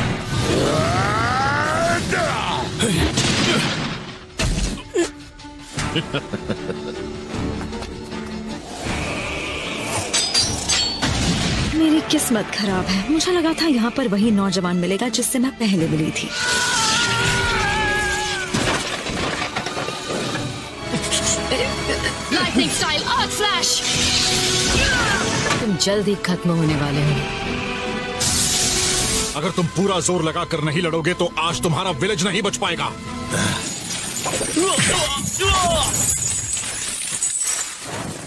मेरी किस्मत खराब है। मुझे लगा था यहाँ पर वही नौजवान मिलेगा जिससे मैं पहले मिली थी। Lightning style arc flash. तुम जल्द ही खत्म होने वाले हो। अगर तुम पूरा जोर लगाकर नहीं लड़ोगे तो आज तुम्हारा विलेज नहीं बच पाएगा।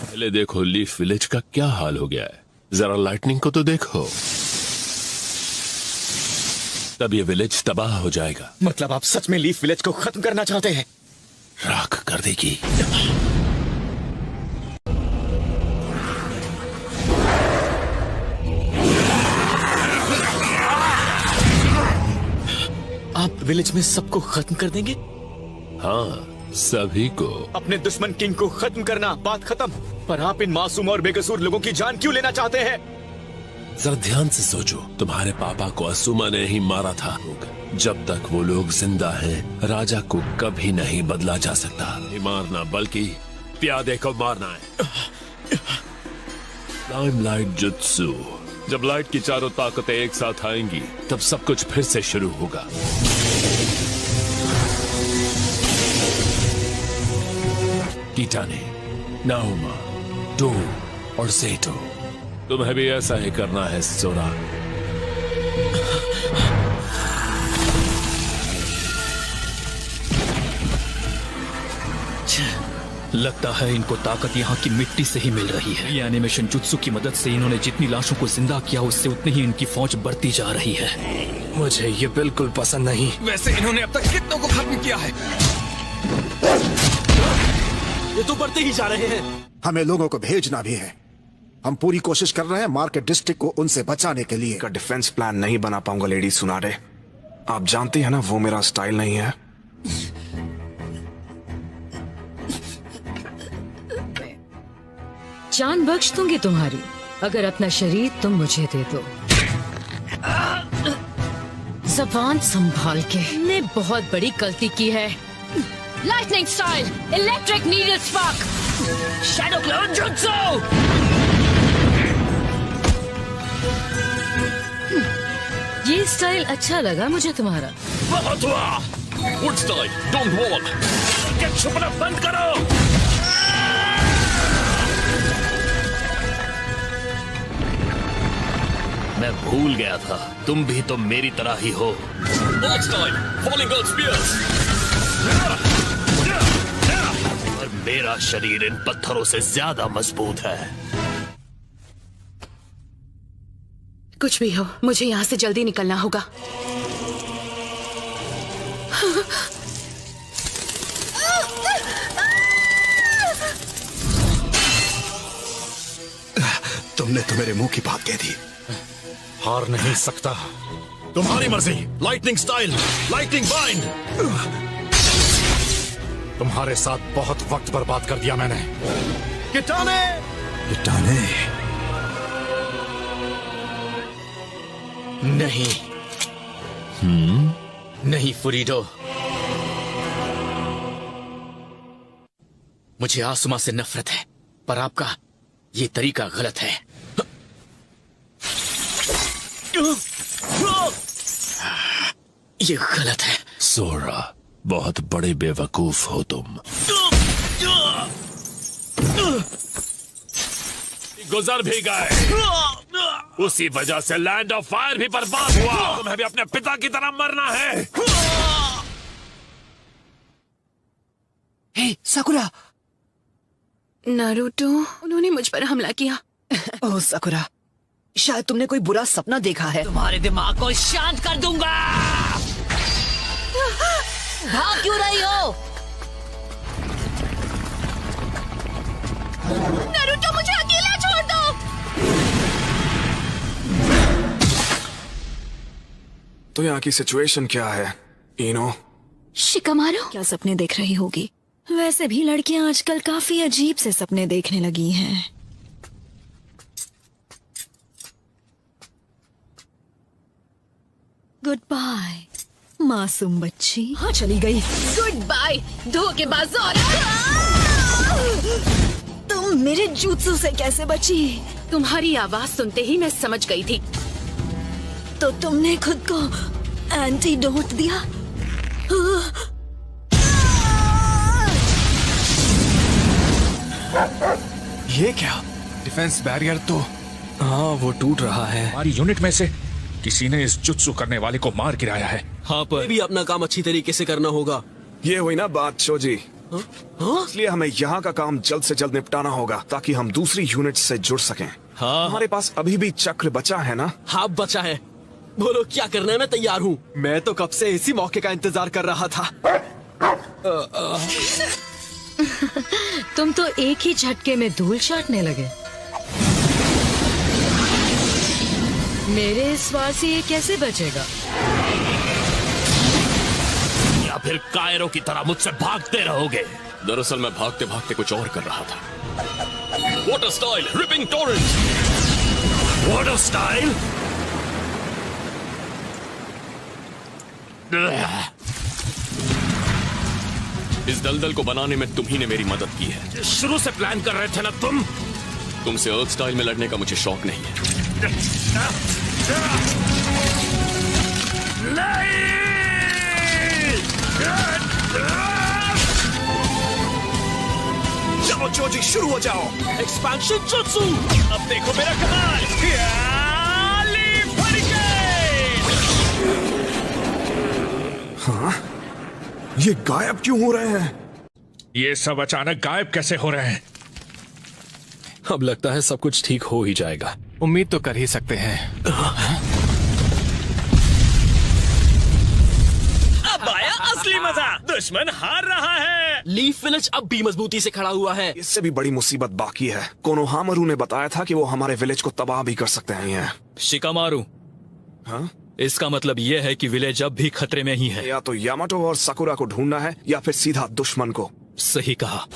पहले देखो लीफ विलेज का क्या हाल हो गया है। जरा लाइटनिंग को तो देखो, तब ये विलेज तबाह हो जाएगा। मतलब आप सच में लीफ विलेज को खत्म करना चाहते हैं? राख कर देगी। आप विलेज में सबको खत्म कर देंगे? हाँ, सभी को। अपने दुश्मन किंग को खत्म करना, बात खत्म। पर आप इन मासूम और बेकसूर लोगों की जान क्यों लेना चाहते हैं? जरा ध्यान से सोचो, तुम्हारे पापा को असुमा ने ही मारा था। जब तक वो लोग जिंदा हैं, राजा को कभी नहीं बदला जा सकता। नहीं मारना, बल्कि प्यादे को मारना है। Limelight jutsu. जब लाइट की चारों ताकतें एक साथ आएंगी, तब सब कुछ फिर से शुरू होगा। कीटाने, नाओमा, डो और सेटो, तुम्हें भी ऐसा ही करना है सोरा। लगता है इनको ताकत यहाँ की मिट्टी से ही मिल रही है। ये एनिमेशन जुत्सु की मदद से इन्होंने जितनी लाशों को जिंदा किया, उससे उतनी ही इनकी फौज बढ़ती जा रही है। मुझे ये बिल्कुल पसंद नहीं। वैसे इन्होंने अब तक कितनों को खत्म किया है? ये तो बढ़ते ही जा रहे हैं। हमें लोगों को भेजना भी है। हम पूरी कोशिश कर रहे हैं मार्केट डिस्ट्रिक्ट को उनसे बचाने के लिए। का डिफेंस प्लान नहीं बना पाऊंगा लेडी सुनारे। आप जानते हैं ना वो मेरा स्टाइल नहीं है। जान बख्श दूंगी तुम्हारी, अगर अपना शरीर तुम मुझे दे दो। ज़बान संभाल के। ने बहुत बड़ी गलती की है। Lightning style, electric needle spark, shadow cloud jutsu. ये स्टाइल अच्छा लगा मुझे तुम्हारा। बहुत हुआ। Wood style, don't walk. क्या छुपना बंद करो। मैं भूल गया था, तुम भी तो मेरी तरह ही हो। Wood style, falling girl spears. और मेरा शरीर इन पत्थरों से ज्यादा मजबूत है। कुछ भी हो, मुझे यहाँ से जल्दी निकलना होगा। तुमने तो मेरे मुंह की बात कह दी। हार नहीं सकता। तुम्हारी मर्जी। Lightning style, lightning bind. तुम्हारे साथ बहुत वक्त बर्बाद कर दिया मैंने। किटाने, किटाने। नहीं। नहीं फुरीडो, मुझे आसुमा से नफरत है, पर आपका ये तरीका गलत है। ये गलत है। सोरा, बहुत बड़े बेवकूफ हो तुम। गुजर भी गए, उसी वजह से लैंड ऑफ फायर भी बर्बाद हुआ। तुम्हें भी अपने पिता की तरह मरना है। हे साकुरा। नारुतो, उन्होंने मुझ पर हमला किया। ओह साकुरा, शायद तुमने कोई बुरा सपना देखा है। तुम्हारे दिमाग को शांत कर दूंगा। भाग क्यों रही हो? नारुतो, मुझे अकेला छोड़ दो। तो यहाँ की सिचुएशन क्या है, इनो? शिकामारू क्या सपने देख रही होगी? वैसे भी लड़कियां आजकल काफी अजीब से सपने देखने लगी हैं। गुड बाय मासूम बच्ची। हाँ चली गई। गुड बाय धोखेबाज औरत। तुम मेरे जुत्सु से कैसे बची? तुम्हारी आवाज सुनते ही मैं समझ गई थी। तो तुमने खुद को एंटीडोट दिया? ये क्या? डिफेंस बैरियर तो हाँ वो टूट रहा है। हमारी यूनिट में से किसी ने इस जुत्सु करने वाले को मार गिराया है। हाँ पर भी अपना काम अच्छी तरीके से करना होगा। ये हुई ना बात शोजी। इसलिए हमें यहाँ का काम जल्द से जल्द निपटाना होगा ताकि हम दूसरी यूनिट से जुड़ सकें। हाँ हमारे पास अभी भी चक्र बचा है ना? हाँ बचा है। बोलो क्या करना है, मैं तैयार हूँ। मैं तो कब से इसी मौके का इंतजार कर रहा था। तुम तो एक ही झटके में धूल चाटने लगे। मेरे इस वार से ये कैसे बचेगा? या फिर कायरों की तरह मुझसे भागते रहोगे? दरअसल मैं भागते भागते कुछ और कर रहा था। Water style, ripping Torrent. Water style? इस दलदल को बनाने में तुम ही ने मेरी मदद की है। शुरू से प्लान कर रहे थे ना तुम? तुमसे अर्थ स्टाइल में लड़ने का मुझे शौक नहीं है। जाओ जोजी, शुरू हो जाओ। Expansion jutsu. अब देखो मेरा कमाल। हाँ? ये गायब क्यों हो रहे हैं? ये सब अचानक गायब कैसे हो रहे हैं? अब लगता है सब कुछ ठीक हो ही जाएगा। उम्मीद तो कर ही सकते हैं। अब आया असली मजा। दुश्मन हार रहा है। लीफ विलेज अब भी मजबूती से खड़ा हुआ है। इससे भी बड़ी मुसीबत बाकी है। कोनोहामारू ने बताया था कि वो हमारे विलेज को तबाह भी कर सकते हैं। शिकामारू, हाँ? इसका मतलब यह है कि विलेज अब भी खतरे में ही है। या तो यामाटो और साकुरा को ढूंढना है या फिर सीधा दुश्मन को। सही कहा।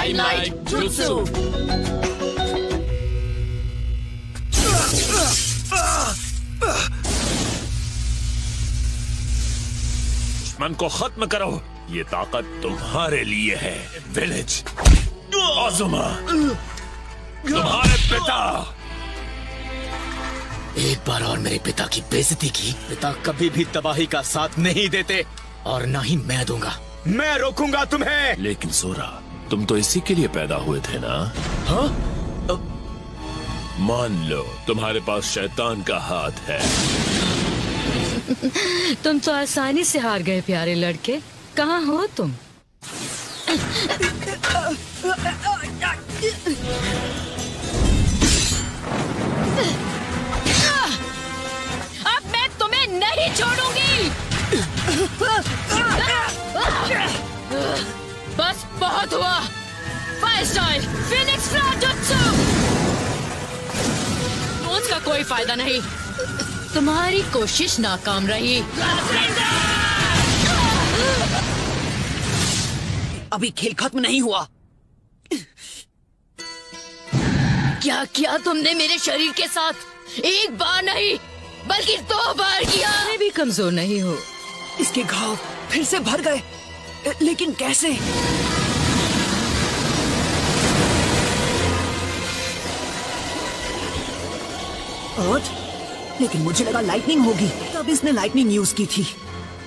Light jutsu. दुश्मन को खत्म करो। ये ताकत तुम्हारे लिए है। विलेज आजुमा, तुम्हारे पिता। एक बार और मेरे पिता की बेइज्जती की। पिता कभी भी तबाही का साथ नहीं देते और ना ही मैं दूंगा। मैं रोकूंगा तुम्हें। लेकिन सोरा, तुम तो इसी के लिए पैदा हुए थे ना? हाँ? मान लो तुम्हारे पास शैतान का हाथ है। तुम तो आसानी से हार गए प्यारे लड़के। कहाँ हो तुम? अब मैं तुम्हें नहीं छोड़ूंगी। बस बहुत हुआ। Fire style phoenix flash jutsu. रोज का कोई फायदा नहीं, तुम्हारी कोशिश नाकाम रही। अभी खेल खत्म नहीं हुआ। क्या किया तुमने मेरे शरीर के साथ? एक बार नहीं बल्कि 2 बार किया। मैं भी कमजोर नहीं हूँ। इसके घाव फिर से भर गए, लेकिन कैसे? अर्थ? लेकिन मुझे लगा लाइटनिंग होगी, तब इसने लाइटनिंग यूज की थी।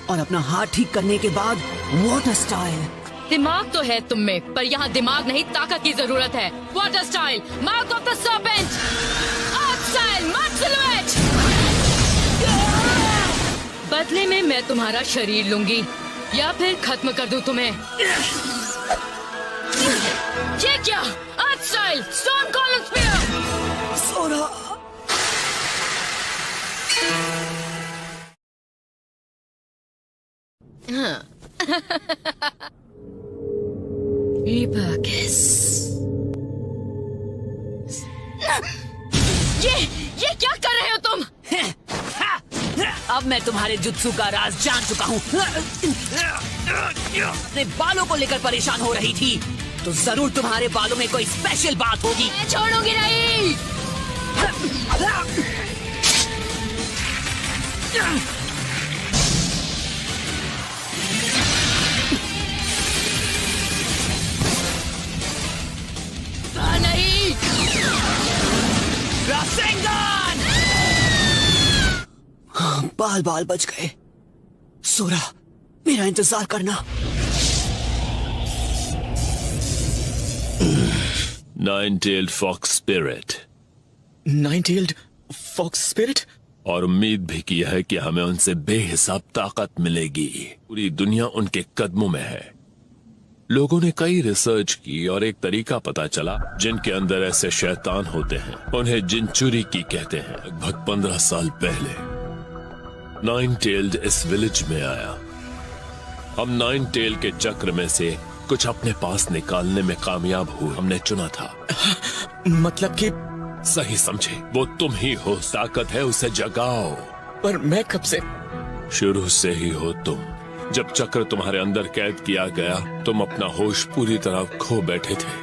और अपना हाथ ठीक करने के बाद वाटर स्टाइल। दिमाग तो है तुम में, पर यहाँ दिमाग नहीं ताकत की जरूरत है। Water style, mouth of the serpent. Earth style, mud silhouette. बदले में मैं तुम्हारा शरीर लूंगी या फिर खत्म कर दूं तुम्हें। ये क्या? अर्थ स्टाइल, स्टोन कोल्ड स्पीयर। सोरा। ये क्या कर रहे हो तुम? अब मैं तुम्हारे जुत्सु का राज जान चुका हूँ। अपने बालों को लेकर परेशान हो रही थी, तो जरूर तुम्हारे बालों में कोई स्पेशल बात होगी। मैं छोड़ूंगी नहीं। नहीं। रासेंगन! बाल बाल बच गए। सोरा, मेरा इंतजार करना। Nine tailed fox spirit. Nine tailed fox spirit? और उम्मीद भी की है कि हमें उनसे बेहिसाब ताकत मिलेगी। पूरी दुनिया उनके कदमों में है। लोगों ने कई रिसर्च की और एक तरीका पता चला। जिनके अंदर ऐसे शैतान होते हैं उन्हें जिनचुरी की कहते हैं। लगभग 15 साल पहले नाइन-टेल्ड इस विलेज में आया। हम नाइन-टेल के चक्र में से कुछ अपने पास निकालने में कामयाब हुए। हमने चुना था। मतलब कि? सही समझे, वो तुम ही हो। ताकत है, उसे जगाओ। पर मैं कब से? शुरू से ही हो तुम। जब चक्र तुम्हारे अंदर कैद किया गया, तुम अपना होश पूरी तरह खो बैठे थे।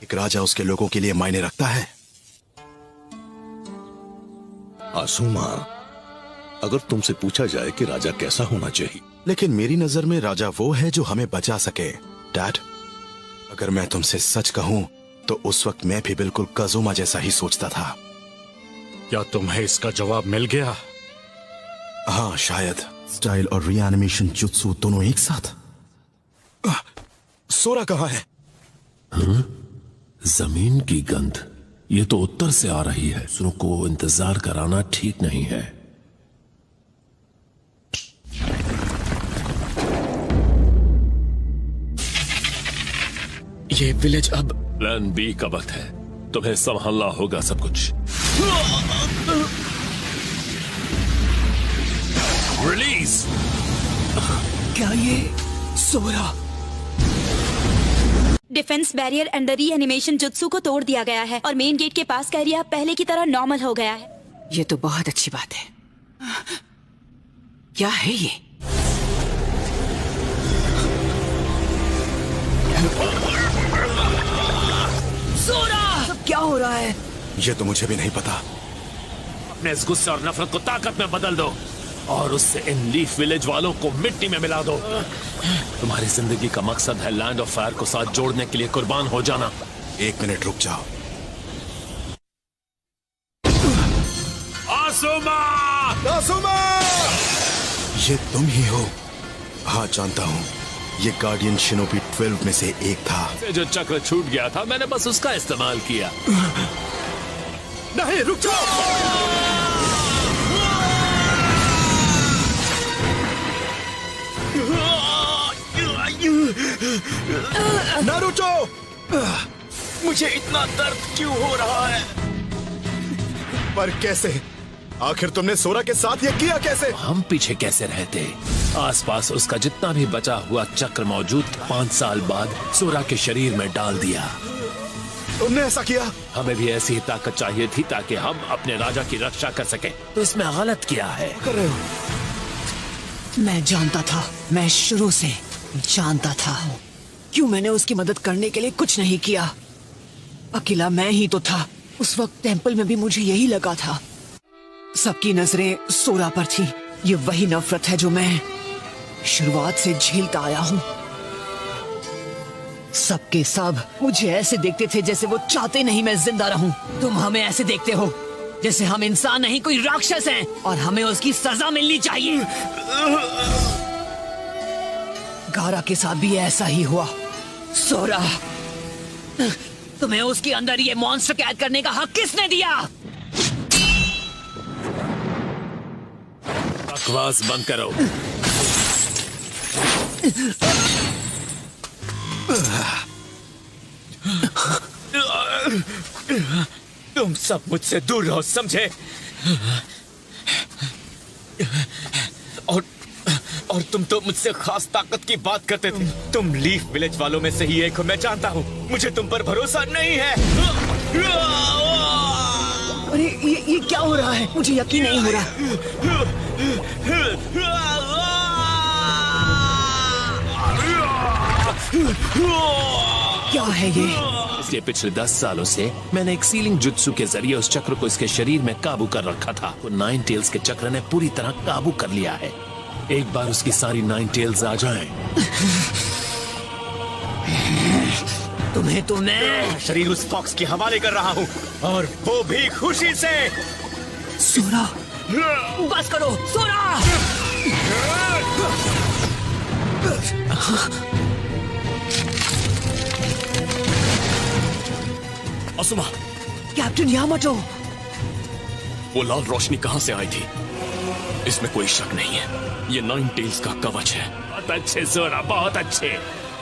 एक राजा उसके लोगों के लिए मायने रखता है। आसुमा, अगर तुमसे पूछा जाए कि राजा कैसा होना चाहिए, लेकिन मेरी नजर में राजा वो है जो हमें बचा सके। डैड, अगर मैं तुमसे सच कहूं तो उस वक्त मैं भी बिल्कुल काजुमा जैसा ही सोचता था। क्या तुम्हें इसका जवाब मिल गया? हाँ, शायद। स्टाइल और रीएनिमेशन जुत्सु दोनों एक साथ। सोरा कहाँ है? जमीन की गंध, ये तो उत्तर से आ रही है। दूसरों को इंतजार कराना ठीक नहीं है। ये विलेज अब प्लान बी का वक्त है। तुम्हें संभालना होगा सब कुछ। रिलीज। क्या ये Sora? Defence barrier and the reanimation jutsu को तोड़ दिया गया है और मेन गेट के पास का एरिया पहले की तरह नॉर्मल हो गया है। ये तो बहुत अच्छी बात है। क्या है ये? सोरा! सब क्या हो रहा है? ये तो मुझे भी नहीं पता। अपने इस गुस्से और नफरत को ताकत में बदल दो और उससे इन लीफ विलेज वालों को मिट्टी में मिला दो। तुम्हारी जिंदगी का मकसद है लैंड ऑफ फायर को साथ जोड़ने के लिए कुर्बान हो जाना। 1 मिनट रुक जाओ। आसुमा! आसुमा! ये तुम ही हो? हाँ, जानता हूँ। ये गार्डियन शिनोबी 12 में से एक था। से जो चक्र छूट गया था मैंने बस उसका इस्तेमाल किया। नहीं, रुक जाओ। नारुतो! मुझे इतना दर्द क्यों हो रहा है? पर कैसे? आखिर तुमने सोरा के साथ ये किया कैसे? हम पीछे कैसे रहते? आसपास उसका जितना भी बचा हुआ चक्र मौजूद 5 साल बाद सोरा के शरीर में डाल दिया। तुमने ऐसा किया? हमें भी ऐसी ही ताकत चाहिए थी ताकि हम अपने राजा की रक्षा कर सकें। तो इसमें गलत क्या है? कर रहे हो। मैं जानता था, मैं शुरू से जानता था। क्यों मैंने उसकी मदद करने के लिए कुछ नहीं किया? अकेला मैं ही तो था। उस वक्त टेंपल में भी मुझे यही लगा था। सबकी नजरें सोरा पर थी। ये वही नफरत है जो मैं शुरुआत से झेलता आया हूँ। सबके सब मुझे ऐसे देखते थे जैसे वो चाहते नहीं मैं जिंदा रहूं। तुम हमें ऐसे देखते हो जैसे हम इंसान नहीं कोई राक्षस हैं और हमें उसकी सजा मिलनी चाहिए। गारा के साथ भी ऐसा ही हुआ। सोरा, तुम्हें उसके अंदर ये मॉन्स्टर कैद करने का हक किसने दिया? बकवास बंद करो। तुम सब मुझसे दूर रहो, समझे? और तुम तो मुझसे खास ताकत की बात करते थे। तुम लीफ विलेज वालों में से ही एक हो, मैं जानता हूँ। मुझे तुम पर भरोसा नहीं है। अरे ये क्या हो रहा है? मुझे यकीन नहीं हो रहा। क्या है ये? इसलिए पिछले 10 सालों से मैंने एक सीलिंग जुत्सु के जरिए उस चक्र को इसके शरीर में काबू कर रखा था। वो 9 टेल्स के चक्र ने पूरी तरह काबू कर लिया है। एक बार उसकी सारी 9 टेल्स आ जाएं, तुम्हें तो मैं शरीर उस फॉक्स के हवाले कर रहा हूँ, और वो भी खुशी से। सोरा, बस करो सोरा। असुमा, कैप्टन यामाटो। वो लाल रोशनी कहां से आई थी? इसमें कोई शक नहीं है, ये 9 टेल्स का कवच है। बहुत अच्छे सोरा, बहुत अच्छे।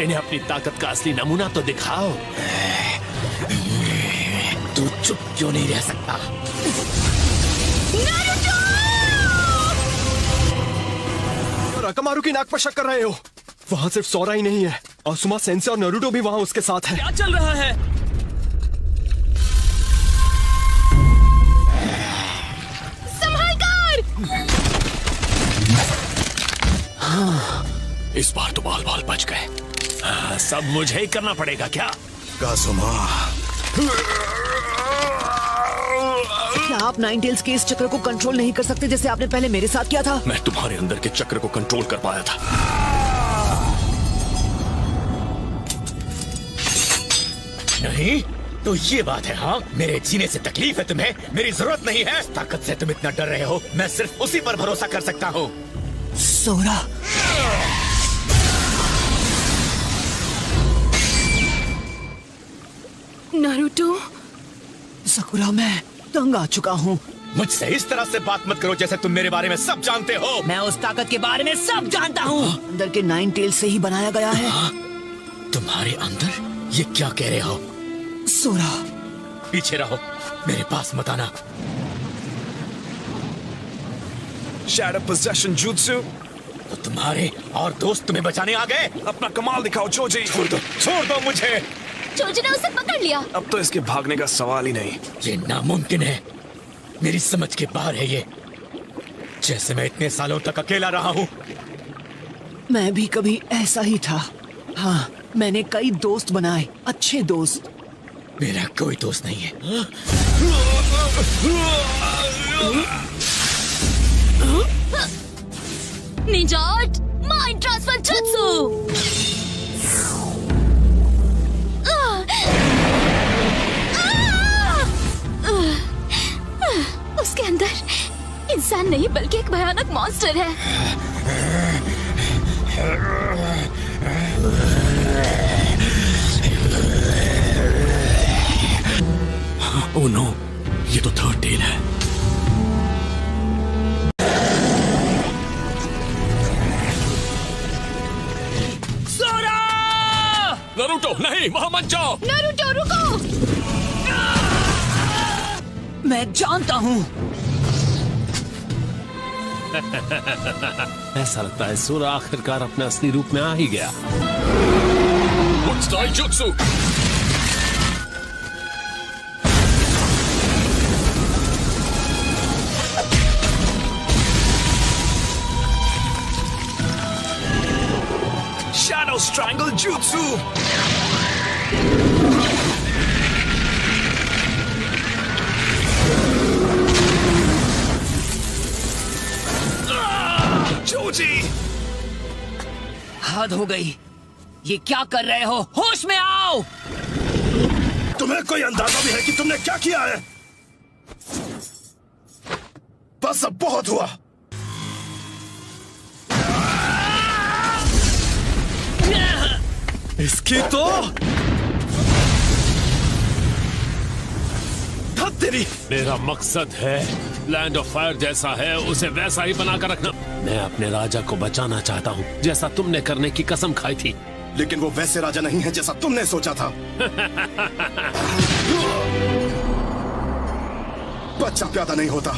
इन्हें अपनी ताकत का असली नमूना तो दिखाओ। तू चुप क्यों नहीं रह सकता? अकामारू की नाक पर शक कर रहे हो? वहाँ सिर्फ सोरा ही नहीं है, असुमा सेंसे और नारुतो भी वहाँ उसके साथ है। क्या चल रहा है? इस बार तो बाल बाल बच गए। सब मुझे ही करना पड़ेगा क्या? कासुमा, क्या आप 9 टेल्स के इस चक्र को कंट्रोल नहीं कर सकते जैसे आपने पहले मेरे साथ किया था? मैं तुम्हारे अंदर के चक्र को कंट्रोल कर पाया था। नहीं तो ये बात है? हाँ, मेरे जीने से तकलीफ है तुम्हें? मेरी जरूरत नहीं है। ताकत से तुम इतना डर रहे हो, मैं सिर्फ उसी पर भरोसा कर सकता हूँ। सोरा, नारुतो, सकुरा, मैं तंग आ चुका हूँ। मुझसे इस तरह से बात मत करो जैसे तुम मेरे बारे में सब जानते हो। मैं उस ताकत के बारे में सब जानता हूँ। अंदर के 9 टेल्स से ही बनाया गया है। तुम्हारे अंदर? ये क्या कह रहे हो? सोरा, पीछे रहो, मेरे पास मत आना। Shadow possession jutsu? तो तुम्हारे और दोस्त तुम्हें बचाने आ गए? अपना कमाल दिखाओ जोजी। छोड़ दो मुझे। जोजी ने उसे पकड़ लिया। अब तो इसके भागने का सवाल ही नहीं। ये नामुमकिन है, मेरी समझ के बाहर है ये। जैसे मैं इतने सालों तक अकेला रहा हूँ। मैं भी कभी ऐसा ही था। हाँ, मैंने कई दोस्त बनाए, अच्छे दोस्त। मेरा कोई दोस्त नहीं है। निंजाट माइंड ट्रांसफर जुत्सु। उसके अंदर इंसान नहीं बल्कि एक भयानक मॉन्स्टर है। ओह नो, ये तो थर्ड टेल है। नारुतो नहीं, वहां मत जाओ। नारुतो रुको। मैं जानता हूँ। ऐसा लगता है सोरा आखिरकार अपने असली रूप में आ ही गया। Jutsu. Shadow Strangle Jutsu! Joji! हद हो गई। ये क्या कर रहे हो? होश में आओ! तुम्हें कोई अंदाजा भी है कि तुमने क्या किया है? बस अब बहुत हुआ। इसकी तो तेरी। मेरा मकसद है लैंड ऑफ फायर जैसा है उसे वैसा ही बनाकर रखना। मैं अपने राजा को बचाना चाहता हूँ, जैसा तुमने करने की कसम खाई थी। लेकिन वो वैसे राजा नहीं है जैसा तुमने सोचा था। बच्चा पैदा नहीं होता।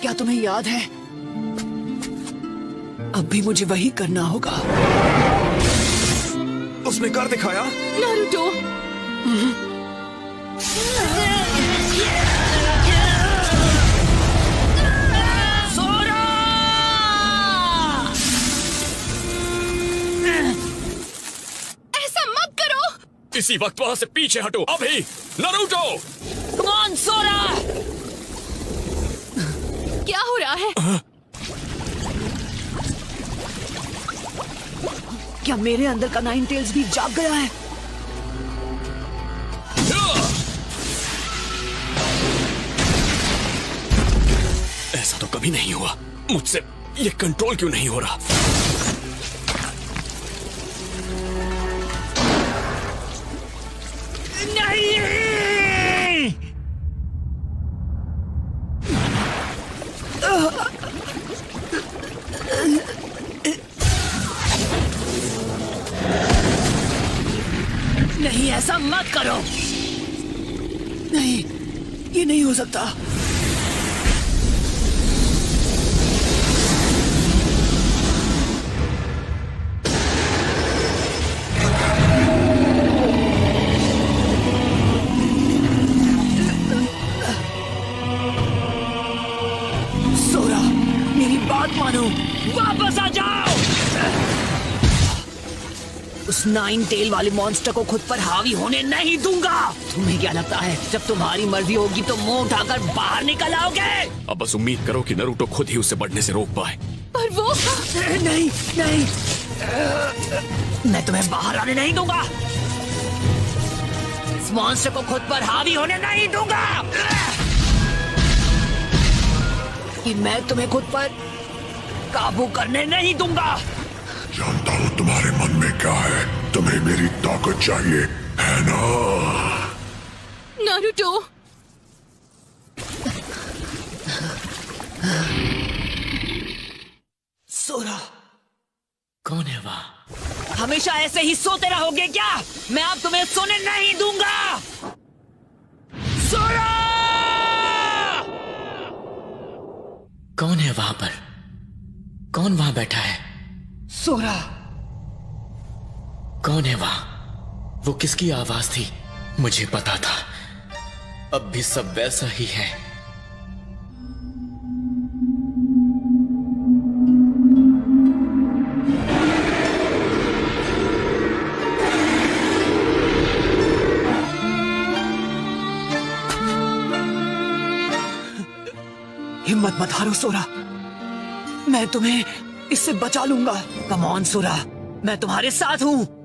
क्या तुम्हें याद है? अब भी मुझे वही करना होगा। उसने कर दिखाया। नारुतो। सोरा! ऐसा मत करो। इसी वक्त वहां से पीछे हटो अभी। नारुतो! Come on, सोरा! क्या हो रहा है? क्या मेरे अंदर का नाइन टेल्स भी जाग गया है? ऐसा तो कभी नहीं हुआ। मुझसे ये कंट्रोल क्यों नहीं हो रहा? नहीं, ऐसा मत करो। नहीं, ये नहीं हो सकता। सोरा, मेरी बात मानो। वापस आ जाओ। उस नाइन टेल वाले मॉन्स्टर को खुद पर हावी होने नहीं दूंगा। तुम्हें क्या लगता है जब तुम्हारी मर्जी होगी तो मुंह उठाकर बाहर निकल आओगे? अब बस उम्मीद करो कि नारुतो खुद ही उसे बढ़ने से रोक पाए। पर वो नहीं नहीं, मैं तुम्हें बाहर आने नहीं दूंगा। इस मॉन्स्टर को खुद पर हावी होने नहीं दूंगा। कि मैं तुम्हें खुद पर काबू करने नहीं दूंगा। जानता हूँ तुम्हारे मन में क्या है। तुम्हें मेरी ताकत चाहिए, है ना? नारुतो। सोरा। कौन है वहाँ? हमेशा ऐसे ही सोते रहोगे क्या? मैं अब तुम्हें सोने नहीं दूंगा। सोरा! कौन है वहां पर? कौन वहां बैठा है? सोरा। कौन है वहां? वो किसकी आवाज थी? मुझे पता था। अब भी सब वैसा ही है। हिम्मत मत हारो सोरा, मैं तुम्हें इससे बचा लूंगा। कम ऑन सोरा, मैं तुम्हारे साथ हूँ।